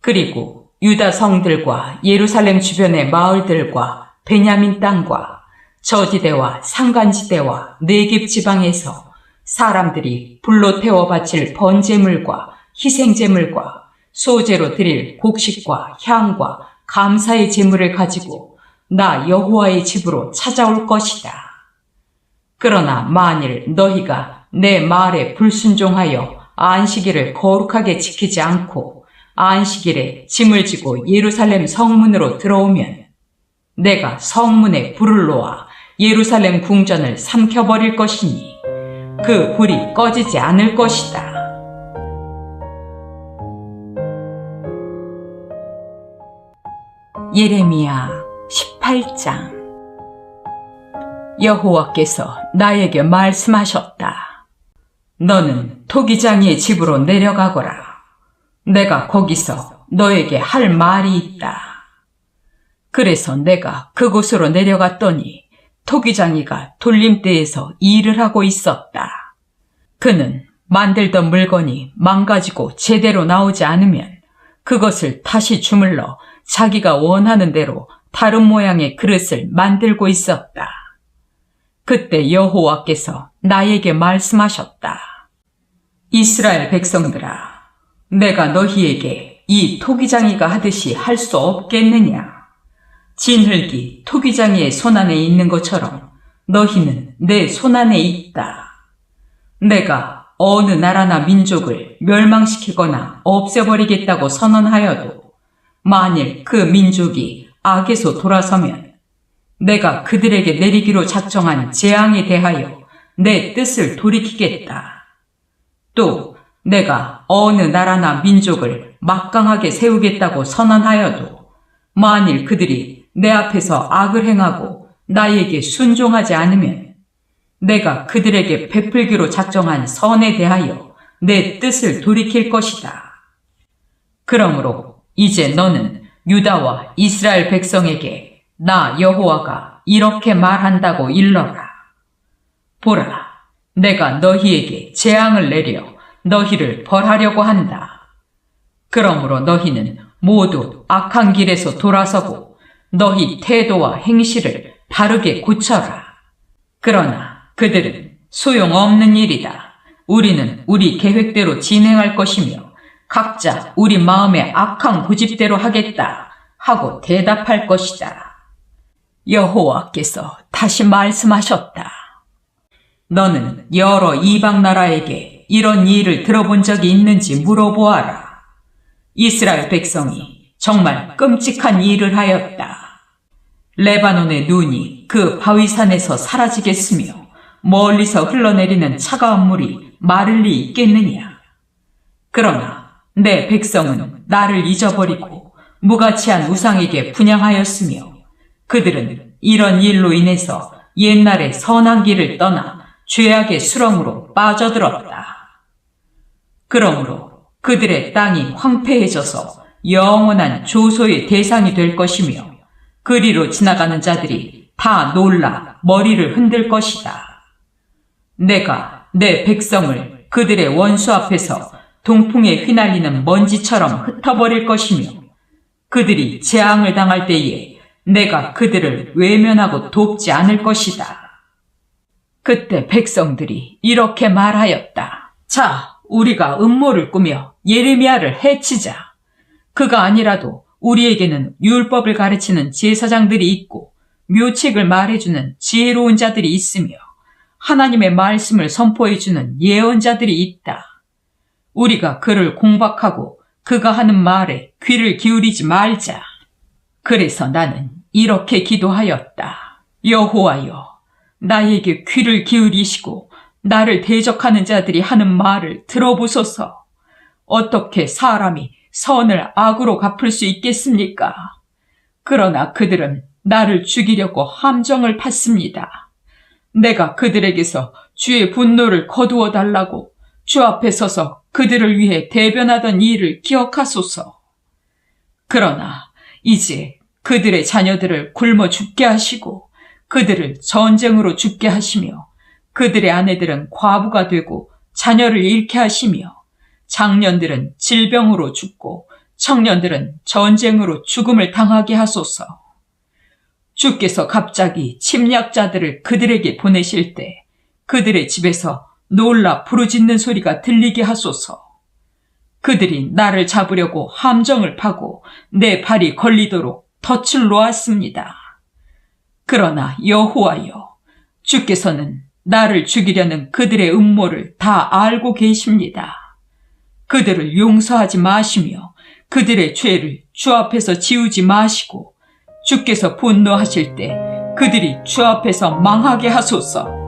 그리고 유다 성들과 예루살렘 주변의 마을들과 베냐민 땅과 저지대와 산간지대와 네겝 지방에서 사람들이 불로 태워 바칠 번제물과 희생제물과 소제로 드릴 곡식과 향과 감사의 제물을 가지고 나 여호와의 집으로 찾아올 것이다. 그러나 만일 너희가 내 말에 불순종하여 안식일을 거룩하게 지키지 않고 안식일에 짐을 지고 예루살렘 성문으로 들어오면 내가 성문에 불을 놓아 예루살렘 궁전을 삼켜버릴 것이니 그 불이 꺼지지 않을 것이다. 예레미야 18장. 여호와께서 나에게 말씀하셨다. 너는 토기장이의 집으로 내려가거라. 내가 거기서 너에게 할 말이 있다. 그래서 내가 그곳으로 내려갔더니 토기장이가 돌림대에서 일을 하고 있었다. 그는 만들던 물건이 망가지고 제대로 나오지 않으면 그것을 다시 주물러 자기가 원하는 대로 다른 모양의 그릇을 만들고 있었다. 그때 여호와께서 나에게 말씀하셨다. 이스라엘 백성들아, 내가 너희에게 이 토기장이가 하듯이 할 수 없겠느냐? 진흙이 토기장이의 손안에 있는 것처럼 너희는 내 손안에 있다. 내가 어느 나라나 민족을 멸망시키거나 없애버리겠다고 선언하여도 만일 그 민족이 악에서 돌아서면 내가 그들에게 내리기로 작정한 재앙에 대하여 내 뜻을 돌이키겠다. 또 내가 어느 나라나 민족을 막강하게 세우겠다고 선언하여도 만일 그들이 내 앞에서 악을 행하고 나에게 순종하지 않으면 내가 그들에게 베풀기로 작정한 선에 대하여 내 뜻을 돌이킬 것이다. 그러므로 이제 너는 유다와 이스라엘 백성에게 나 여호와가 이렇게 말한다고 일러라. 보라, 내가 너희에게 재앙을 내려 너희를 벌하려고 한다. 그러므로 너희는 모두 악한 길에서 돌아서고 너희 태도와 행실을 바르게 고쳐라. 그러나 그들은 소용없는 일이다. 우리는 우리 계획대로 진행할 것이며 각자 우리 마음의 악한 고집대로 하겠다 하고 대답할 것이다. 여호와께서 다시 말씀하셨다. 너는 여러 이방 나라에게 이런 일을 들어본 적이 있는지 물어보아라. 이스라엘 백성이 정말 끔찍한 일을 하였다. 레바논의 눈이 그 바위산에서 사라지겠으며 멀리서 흘러내리는 차가운 물이 마를 리 있겠느냐. 그러나 내 백성은 나를 잊어버리고 무가치한 우상에게 분향하였으며 그들은 이런 일로 인해서 옛날의 선한 길을 떠나 죄악의 수렁으로 빠져들었다. 그러므로 그들의 땅이 황폐해져서 영원한 조소의 대상이 될 것이며 그리로 지나가는 자들이 다 놀라 머리를 흔들 것이다. 내가 내 백성을 그들의 원수 앞에서 동풍에 휘날리는 먼지처럼 흩어버릴 것이며 그들이 재앙을 당할 때에 내가 그들을 외면하고 돕지 않을 것이다. 그때 백성들이 이렇게 말하였다. 자, 우리가 음모를 꾸며 예레미야를 해치자. 그가 아니라도 우리에게는 율법을 가르치는 제사장들이 있고 묘책을 말해주는 지혜로운 자들이 있으며 하나님의 말씀을 선포해주는 예언자들이 있다. 우리가 그를 공박하고 그가 하는 말에 귀를 기울이지 말자. 그래서 나는 이렇게 기도하였다. 여호와여, 나에게 귀를 기울이시고 나를 대적하는 자들이 하는 말을 들어보소서. 어떻게 사람이 선을 악으로 갚을 수 있겠습니까? 그러나 그들은 나를 죽이려고 함정을 팠습니다. 내가 그들에게서 주의 분노를 거두어 달라고 주 앞에 서서 그들을 위해 대변하던 일을 기억하소서. 그러나 이제 그들의 자녀들을 굶어 죽게 하시고 그들을 전쟁으로 죽게 하시며 그들의 아내들은 과부가 되고 자녀를 잃게 하시며 장년들은 질병으로 죽고 청년들은 전쟁으로 죽음을 당하게 하소서. 주께서 갑자기 침략자들을 그들에게 보내실 때 그들의 집에서 놀라 부르짖는 소리가 들리게 하소서. 그들이 나를 잡으려고 함정을 파고 내 발이 걸리도록 덫을 놓았습니다. 그러나 여호와여, 주께서는 나를 죽이려는 그들의 음모를 다 알고 계십니다. 그들을 용서하지 마시며 그들의 죄를 주 앞에서 지우지 마시고 주께서 분노하실 때 그들이 주 앞에서 망하게 하소서.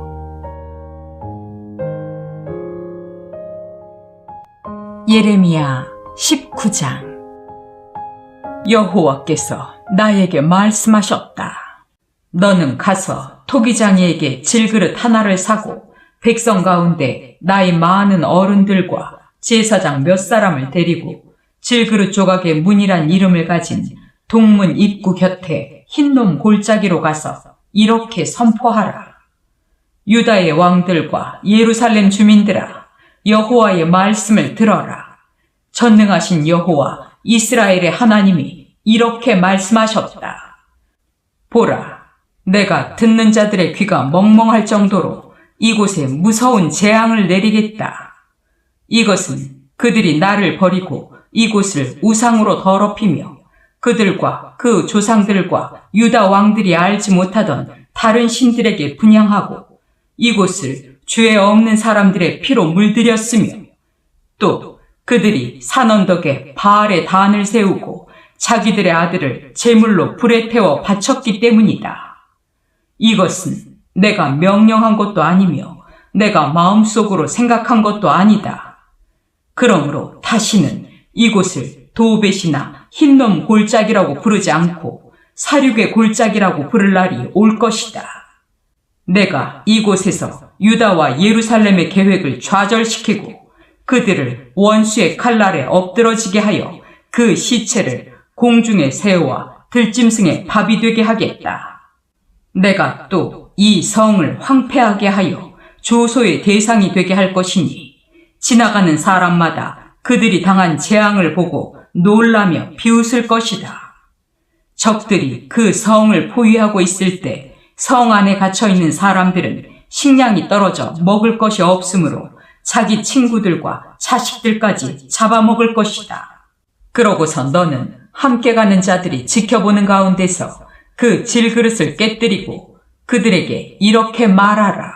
예레미야 19장. 여호와께서 나에게 말씀하셨다. 너는 가서 토기장이에게 질그릇 하나를 사고 백성 가운데 나이 많은 어른들과 제사장 몇 사람을 데리고 질그릇 조각의 문이란 이름을 가진 동문 입구 곁에 흰놈 골짜기로 가서 이렇게 선포하라. 유다의 왕들과 예루살렘 주민들아, 여호와의 말씀을 들어라. 전능하신 여호와 이스라엘의 하나님이 이렇게 말씀하셨다. 보라, 내가 듣는 자들의 귀가 멍멍할 정도로 이곳에 무서운 재앙을 내리겠다. 이것은 그들이 나를 버리고 이곳을 우상으로 더럽히며 그들과 그 조상들과 유다 왕들이 알지 못하던 다른 신들에게 분향하고 이곳을 죄 없는 사람들의 피로 물들였으며 또 그들이 산 언덕에 바알의 단을 세우고 자기들의 아들을 제물로 불에 태워 바쳤기 때문이다. 이것은 내가 명령한 것도 아니며 내가 마음속으로 생각한 것도 아니다. 그러므로 다시는 이곳을 도벳이나 흰놈 골짜기라고 부르지 않고 사륙의 골짜기라고 부를 날이 올 것이다. 내가 이곳에서 유다와 예루살렘의 계획을 좌절시키고 그들을 원수의 칼날에 엎드러지게 하여 그 시체를 공중의 새와 들짐승의 밥이 되게 하겠다. 내가 또 이 성을 황폐하게 하여 조소의 대상이 되게 할 것이니 지나가는 사람마다 그들이 당한 재앙을 보고 놀라며 비웃을 것이다. 적들이 그 성을 포위하고 있을 때 성 안에 갇혀있는 사람들은 식량이 떨어져 먹을 것이 없으므로 자기 친구들과 자식들까지 잡아먹을 것이다. 그러고서 너는 함께 가는 자들이 지켜보는 가운데서 그 질그릇을 깨뜨리고 그들에게 이렇게 말하라.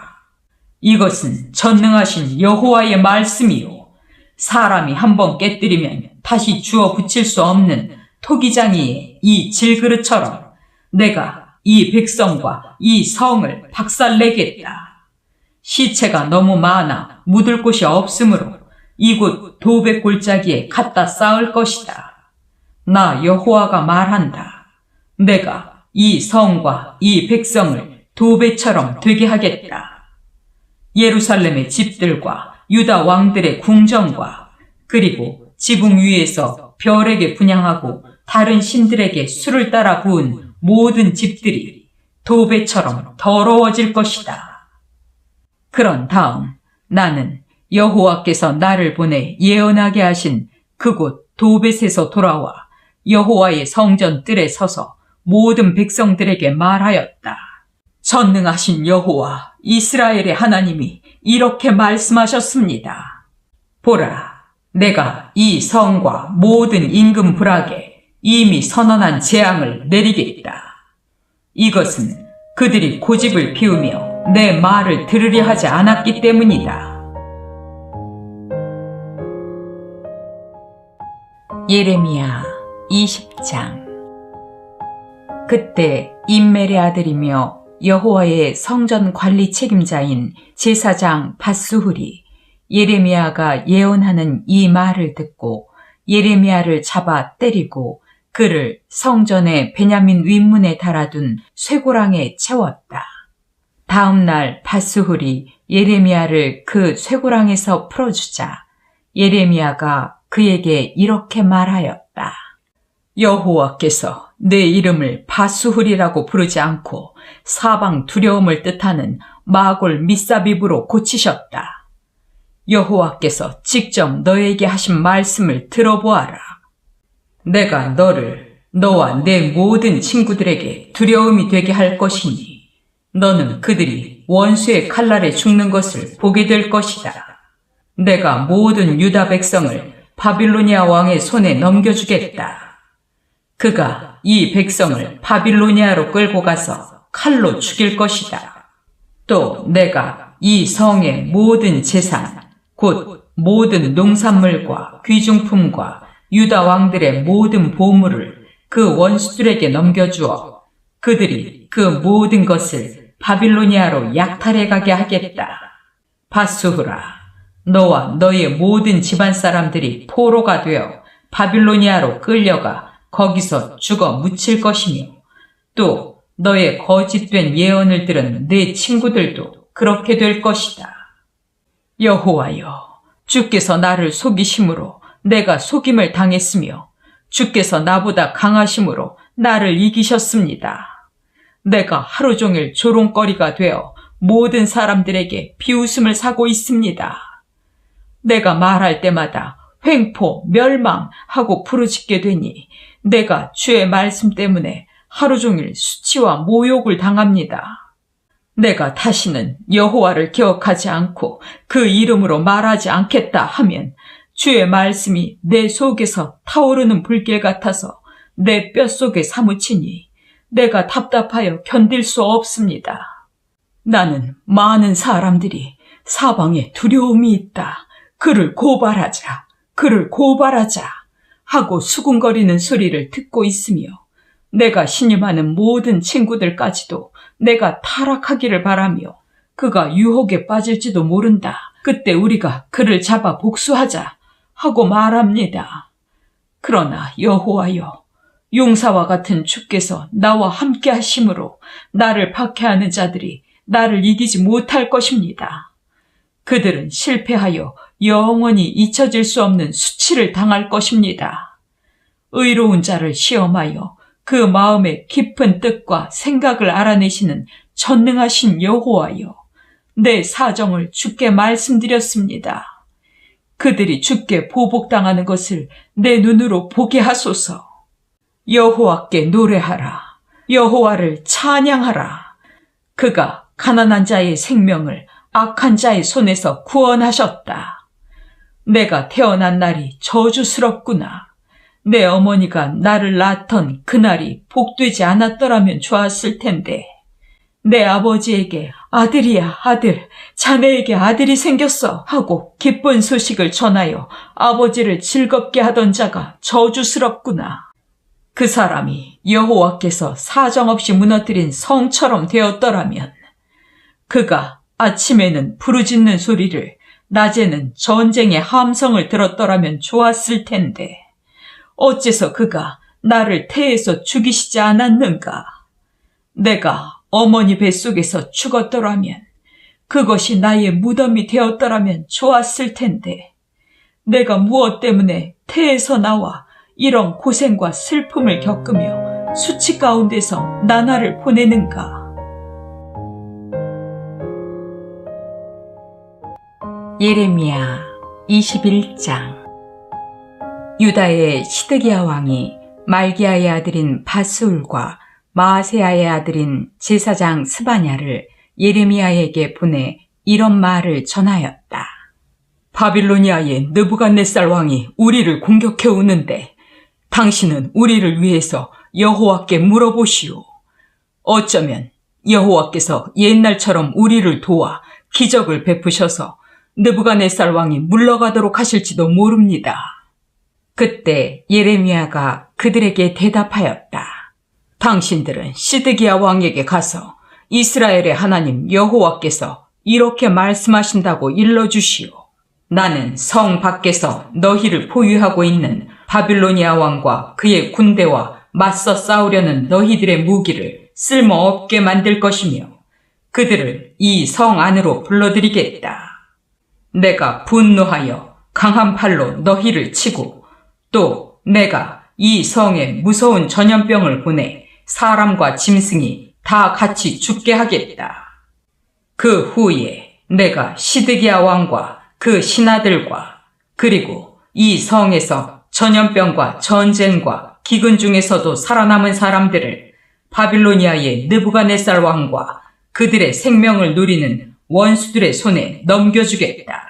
이것은 전능하신 여호와의 말씀이요. 사람이 한번 깨뜨리면 다시 주워 붙일 수 없는 토기장이의 이 질그릇처럼 내가 이 백성과 이 성을 박살내겠다. 시체가 너무 많아 묻을 곳이 없으므로 이곳 도배 골짜기에 갖다 쌓을 것이다. 나 여호와가 말한다. 내가 이 성과 이 백성을 도배처럼 되게 하겠다. 예루살렘의 집들과 유다 왕들의 궁정과 그리고 지붕 위에서 별에게 분향하고 다른 신들에게 술을 따라 부은 모든 집들이 도배처럼 더러워질 것이다. 그런 다음 나는 여호와께서 나를 보내 예언하게 하신 그곳 도벳에서 돌아와 여호와의 성전 뜰에 서서 모든 백성들에게 말하였다. 전능하신 여호와 이스라엘의 하나님이 이렇게 말씀하셨습니다. 보라, 내가 이 성과 모든 임금 부락에 이미 선언한 재앙을 내리겠다. 이것은 그들이 고집을 피우며 내 말을 들으려 하지 않았기 때문이다. 예레미야 20장. 그때 임멜의 아들이며 여호와의 성전 관리 책임자인 제사장 밧수훌이 예레미야가 예언하는 이 말을 듣고 예레미야를 잡아 때리고 그를 성전의 베냐민 윗문에 달아둔 쇠고랑에 채웠다. 다음 날 밧수훌이 예레미야를 그 쇠고랑에서 풀어주자 예레미야가 그에게 이렇게 말하였다. 여호와께서 내 이름을 밧수훌이라고 부르지 않고 사방 두려움을 뜻하는 마골 미사빕으로 고치셨다. 여호와께서 직접 너에게 하신 말씀을 들어보아라. 내가 너를 너와 내 모든 친구들에게 두려움이 되게 할 것이니 너는 그들이 원수의 칼날에 죽는 것을 보게 될 것이다. 내가 모든 유다 백성을 바빌로니아 왕의 손에 넘겨주겠다. 그가 이 백성을 바빌로니아로 끌고 가서 칼로 죽일 것이다. 또 내가 이 성의 모든 재산, 곧 모든 농산물과 귀중품과 유다 왕들의 모든 보물을 그 원수들에게 넘겨주어 그들이 그 모든 것을 바빌로니아로 약탈해 가게 하겠다. 밧수훌아, 너와 너의 모든 집안 사람들이 포로가 되어 바빌로니아로 끌려가 거기서 죽어 묻힐 것이며 또 너의 거짓된 예언을 들은 내 친구들도 그렇게 될 것이다. 여호와여, 주께서 나를 속이심으로 내가 속임을 당했으며 주께서 나보다 강하심으로 나를 이기셨습니다. 내가 하루 종일 조롱거리가 되어 모든 사람들에게 비웃음을 사고 있습니다. 내가 말할 때마다 횡포, 멸망하고 부르짖게 되니 내가 주의 말씀 때문에 하루 종일 수치와 모욕을 당합니다. 내가 다시는 여호와를 기억하지 않고 그 이름으로 말하지 않겠다 하면 주의 말씀이 내 속에서 타오르는 불길 같아서 내 뼛속에 사무치니 내가 답답하여 견딜 수 없습니다. 나는 많은 사람들이 사방에 두려움이 있다. 그를 고발하자. 그를 고발하자. 하고 수군거리는 소리를 듣고 있으며 내가 신임하는 모든 친구들까지도 내가 타락하기를 바라며 그가 유혹에 빠질지도 모른다. 그때 우리가 그를 잡아 복수하자 하고 말합니다. 그러나 여호와여, 용사와 같은 주께서 나와 함께 하심으로 나를 박해하는 자들이 나를 이기지 못할 것입니다. 그들은 실패하여 영원히 잊혀질 수 없는 수치를 당할 것입니다. 의로운 자를 시험하여 그 마음의 깊은 뜻과 생각을 알아내시는 전능하신 여호와여, 내 사정을 주께 말씀드렸습니다. 그들이 주께 보복당하는 것을 내 눈으로 보게 하소서. 여호와께 노래하라. 여호와를 찬양하라. 그가 가난한 자의 생명을 악한 자의 손에서 구원하셨다. 내가 태어난 날이 저주스럽구나. 내 어머니가 나를 낳던 그날이 복되지 않았더라면 좋았을 텐데 내 아버지에게 아들이야 아들, 자네에게 아들이 생겼어 하고 기쁜 소식을 전하여 아버지를 즐겁게 하던 자가 저주스럽구나. 그 사람이 여호와께서 사정없이 무너뜨린 성처럼 되었더라면 그가 아침에는 부르짖는 소리를 낮에는 전쟁의 함성을 들었더라면 좋았을 텐데 어째서 그가 나를 태에서 죽이시지 않았는가? 내가 어머니 뱃속에서 죽었더라면 그것이 나의 무덤이 되었더라면 좋았을 텐데 내가 무엇 때문에 태에서 나와 이런 고생과 슬픔을 겪으며 수치 가운데서 나날을 보내는가? 예레미야 21장. 유다의 시드기야 왕이 말기야의 아들인 바스울과 마아세야의 아들인 제사장 스바냐를 예레미야에게 보내 이런 말을 전하였다. 바빌로니아의 느부갓네살 왕이 우리를 공격해 오는데 당신은 우리를 위해서 여호와께 물어보시오. 어쩌면 여호와께서 옛날처럼 우리를 도와 기적을 베푸셔서 느부갓네살 왕이 물러가도록 하실지도 모릅니다. 그때 예레미야가 그들에게 대답하였다. 당신들은 시드기야 왕에게 가서 이스라엘의 하나님 여호와께서 이렇게 말씀하신다고 일러주시오. 나는 성 밖에서 너희를 포위하고 있는 바빌로니아 왕과 그의 군대와 맞서 싸우려는 너희들의 무기를 쓸모없게 만들 것이며 그들을 이 성 안으로 불러들이겠다. 내가 분노하여 강한 팔로 너희를 치고 또 내가 이 성에 무서운 전염병을 보내 사람과 짐승이 다 같이 죽게 하겠다. 그 후에 내가 시드기야 왕과 그 신하들과 그리고 이 성에서 전염병과 전쟁과 기근 중에서도 살아남은 사람들을 바빌로니아의 느부갓네살 왕과 그들의 생명을 누리는 원수들의 손에 넘겨주겠다.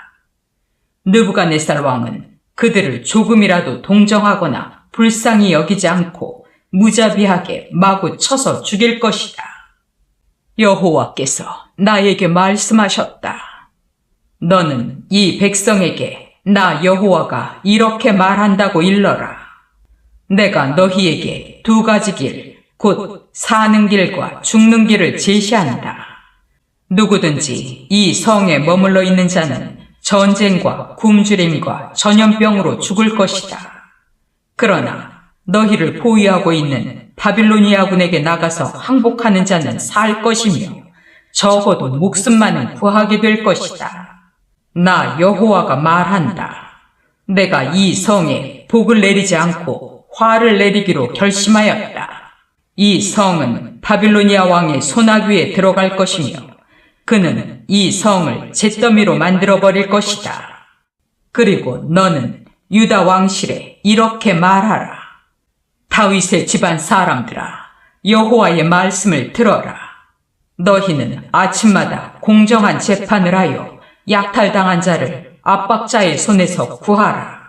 느부갓네살 왕은 그들을 조금이라도 동정하거나 불쌍히 여기지 않고 무자비하게 마구 쳐서 죽일 것이다. 여호와께서 나에게 말씀하셨다. 너는 이 백성에게 나 여호와가 이렇게 말한다고 일러라. 내가 너희에게 두 가지 길, 곧 사는 길과 죽는 길을 제시한다. 누구든지 이 성에 머물러 있는 자는 전쟁과 굶주림과 전염병으로 죽을 것이다. 그러나 너희를 포위하고 있는 바빌로니아군에게 나가서 항복하는 자는 살 것이며 적어도 목숨만은 구하게 될 것이다. 나 여호와가 말한다. 내가 이 성에 복을 내리지 않고 화를 내리기로 결심하였다. 이 성은 바빌로니아 왕의 소나귀에 들어갈 것이며 그는 이 성을 잿더미로 만들어버릴 것이다. 그리고 너는 유다 왕실에 이렇게 말하라. 다윗의 집안 사람들아, 여호와의 말씀을 들어라. 너희는 아침마다 공정한 재판을 하여 약탈당한 자를 압박자의 손에서 구하라.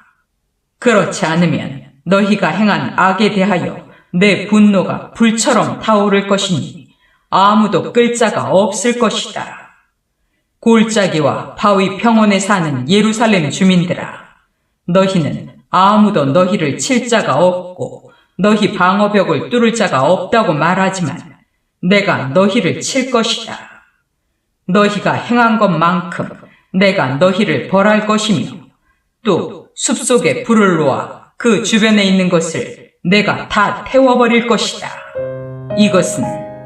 그렇지 않으면 너희가 행한 악에 대하여 내 분노가 불처럼 타오를 것이니 아무도 끌 자가 없을 것이다. 골짜기와 바위 평원에 사는 예루살렘 주민들아, 너희는 아무도 너희를 칠 자가 없고 너희 방어벽을 뚫을 자가 없다고 말하지만 내가 너희를 칠 것이다. 너희가 행한 것만큼 내가 너희를 벌할 것이며 또 숲속에 불을 놓아 그 주변에 있는 것을 내가 다 태워버릴 것이다. 이것은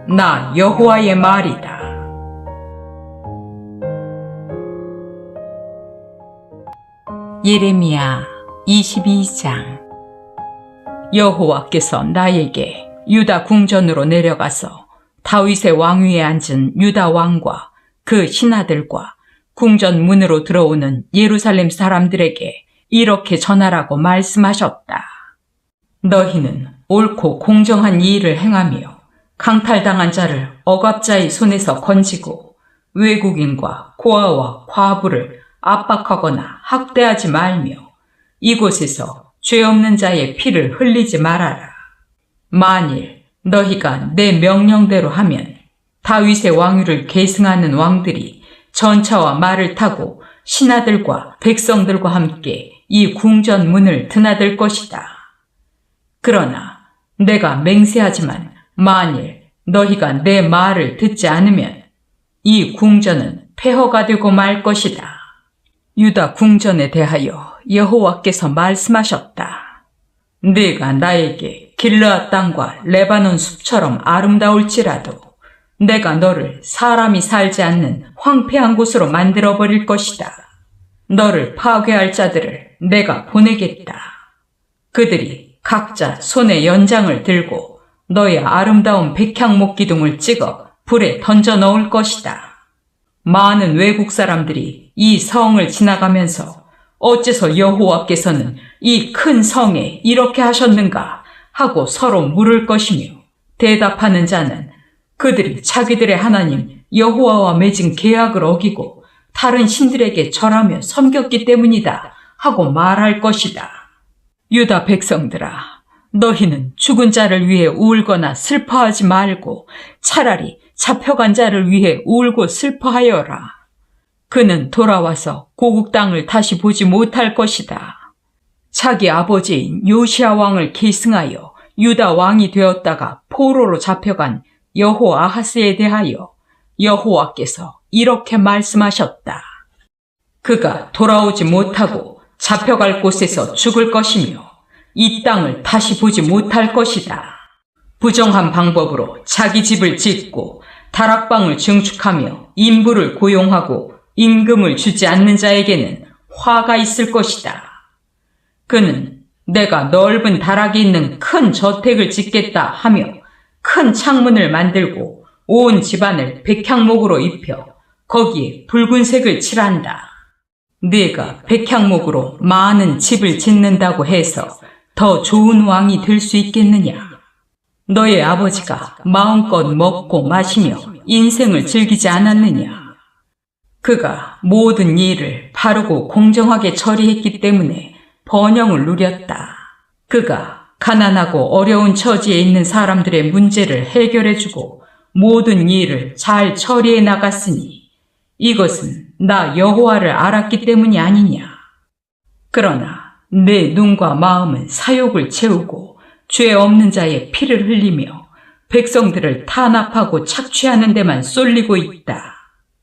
나 여호와의 말이다. 예레미야 22장. 여호와께서 나에게 유다 궁전으로 내려가서 다윗의 왕위에 앉은 유다 왕과 그 신하들과 궁전 문으로 들어오는 예루살렘 사람들에게 이렇게 전하라고 말씀하셨다. 너희는 옳고 공정한 이 일을 행하며 강탈당한 자를 억압자의 손에서 건지고 외국인과 고아와 과부를 압박하거나 학대하지 말며 이곳에서 죄 없는 자의 피를 흘리지 말아라. 만일 너희가 내 명령대로 하면 다윗의 왕위를 계승하는 왕들이 전차와 말을 타고 신하들과 백성들과 함께 이 궁전 문을 드나들 것이다. 그러나 내가 맹세하지만 만일 너희가 내 말을 듣지 않으면 이 궁전은 폐허가 되고 말 것이다. 유다 궁전에 대하여 여호와께서 말씀하셨다. 네가 나에게 길르앗 땅과 레바논 숲처럼 아름다울지라도 내가 너를 사람이 살지 않는 황폐한 곳으로 만들어버릴 것이다. 너를 파괴할 자들을 내가 보내겠다. 그들이 각자 손에 연장을 들고 너의 아름다운 백향목 기둥을 찍어 불에 던져 넣을 것이다. 많은 외국 사람들이 이 성을 지나가면서 어째서 여호와께서는 이 큰 성에 이렇게 하셨는가 하고 서로 물을 것이며 대답하는 자는 그들이 자기들의 하나님 여호와와 맺은 계약을 어기고 다른 신들에게 절하며 섬겼기 때문이다 하고 말할 것이다. 유다 백성들아, 너희는 죽은 자를 위해 울거나 슬퍼하지 말고 차라리 잡혀간 자를 위해 울고 슬퍼하여라. 그는 돌아와서 고국 땅을 다시 보지 못할 것이다. 자기 아버지인 요시야 왕을 계승하여 유다 왕이 되었다가 포로로 잡혀간 여호아하스에 대하여 여호와께서 이렇게 말씀하셨다. 그가 돌아오지 못하고 잡혀갈 곳에서 죽을 것이며 이 땅을 다시 보지 못할 것이다. 부정한 방법으로 자기 집을 짓고 다락방을 증축하며 인부를 고용하고 임금을 주지 않는 자에게는 화가 있을 것이다. 그는 내가 넓은 다락이 있는 큰 저택을 짓겠다 하며 큰 창문을 만들고 온 집안을 백향목으로 입혀 거기에 붉은색을 칠한다. 네가 백향목으로 많은 집을 짓는다고 해서 더 좋은 왕이 될 수 있겠느냐? 너의 아버지가 마음껏 먹고 마시며 인생을 즐기지 않았느냐? 그가 모든 일을 바르고 공정하게 처리했기 때문에 번영을 누렸다. 그가 가난하고 어려운 처지에 있는 사람들의 문제를 해결해주고 모든 일을 잘 처리해 나갔으니 이것은 나 여호와를 알았기 때문이 아니냐. 그러나 내 눈과 마음은 사욕을 채우고 죄 없는 자의 피를 흘리며 백성들을 탄압하고 착취하는 데만 쏠리고 있다.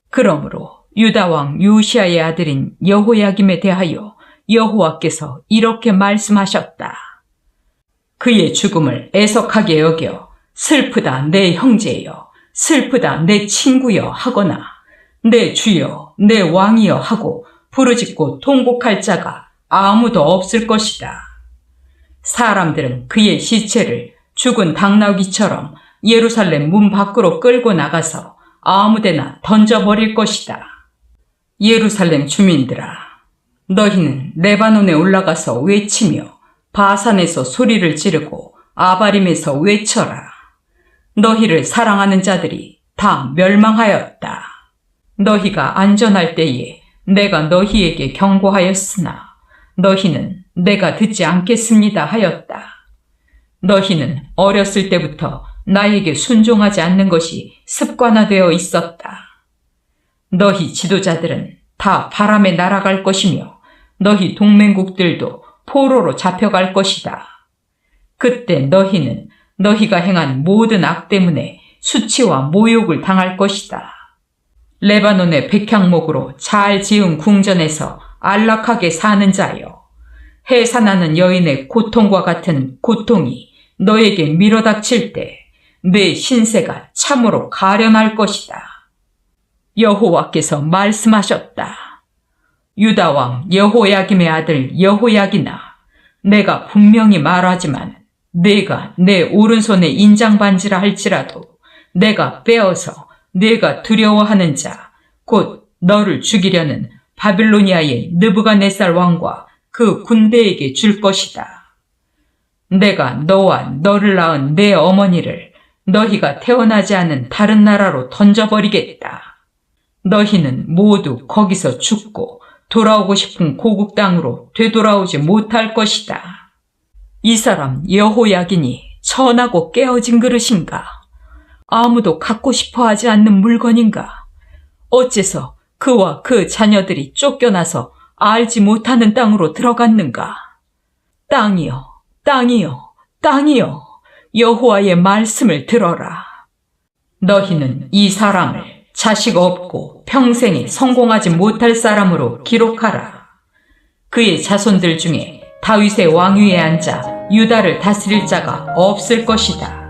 그러므로 유다 왕 요시야의 아들인 여호야김에 대하여 여호와께서 이렇게 말씀하셨다. 그의 죽음을 애석하게 여겨 슬프다 내 형제여, 슬프다 내 친구여 하거나 내 주여, 내 왕이여 하고 부르짖고 통곡할 자가 아무도 없을 것이다. 사람들은 그의 시체를 죽은 당나귀처럼 예루살렘 문 밖으로 끌고 나가서 아무데나 던져버릴 것이다. 예루살렘 주민들아, 너희는 레바논에 올라가서 외치며 바산에서 소리를 지르고 아바림에서 외쳐라. 너희를 사랑하는 자들이 다 멸망하였다. 너희가 안전할 때에 내가 너희에게 경고하였으나 너희는 내가 듣지 않겠습니다 하였다. 너희는 어렸을 때부터 나에게 순종하지 않는 것이 습관화되어 있었다. 너희 지도자들은 다 바람에 날아갈 것이며 너희 동맹국들도 포로로 잡혀갈 것이다. 그때 너희는 너희가 행한 모든 악 때문에 수치와 모욕을 당할 것이다. 레바논의 백향목으로 잘 지은 궁전에서 안락하게 사는 자여, 해산하는 여인의 고통과 같은 고통이 너에게 밀어닥칠 때 내 신세가 참으로 가련할 것이다. 여호와께서 말씀하셨다. 유다 왕 여호야김의 아들 여호야기나, 내가 분명히 말하지만 네가 내 오른손에 인장반지라 할지라도 내가 빼어서 네가 두려워하는 자, 곧 너를 죽이려는 바빌로니아의 느부갓네살 왕과 그 군대에게 줄 것이다. 내가 너와 너를 낳은 내 어머니를 너희가 태어나지 않은 다른 나라로 던져버리겠다. 너희는 모두 거기서 죽고 돌아오고 싶은 고국 땅으로 되돌아오지 못할 것이다. 이 사람 여호야긴이 천하고 깨어진 그릇인가? 아무도 갖고 싶어 하지 않는 물건인가? 어째서 그와 그 자녀들이 쫓겨나서 알지 못하는 땅으로 들어갔는가? 땅이여, 땅이여, 땅이여, 여호와의 말씀을 들어라. 너희는 이 사람을 자식 없고 평생에 성공하지 못할 사람으로 기록하라. 그의 자손들 중에 다윗의 왕위에 앉아 유다를 다스릴 자가 없을 것이다.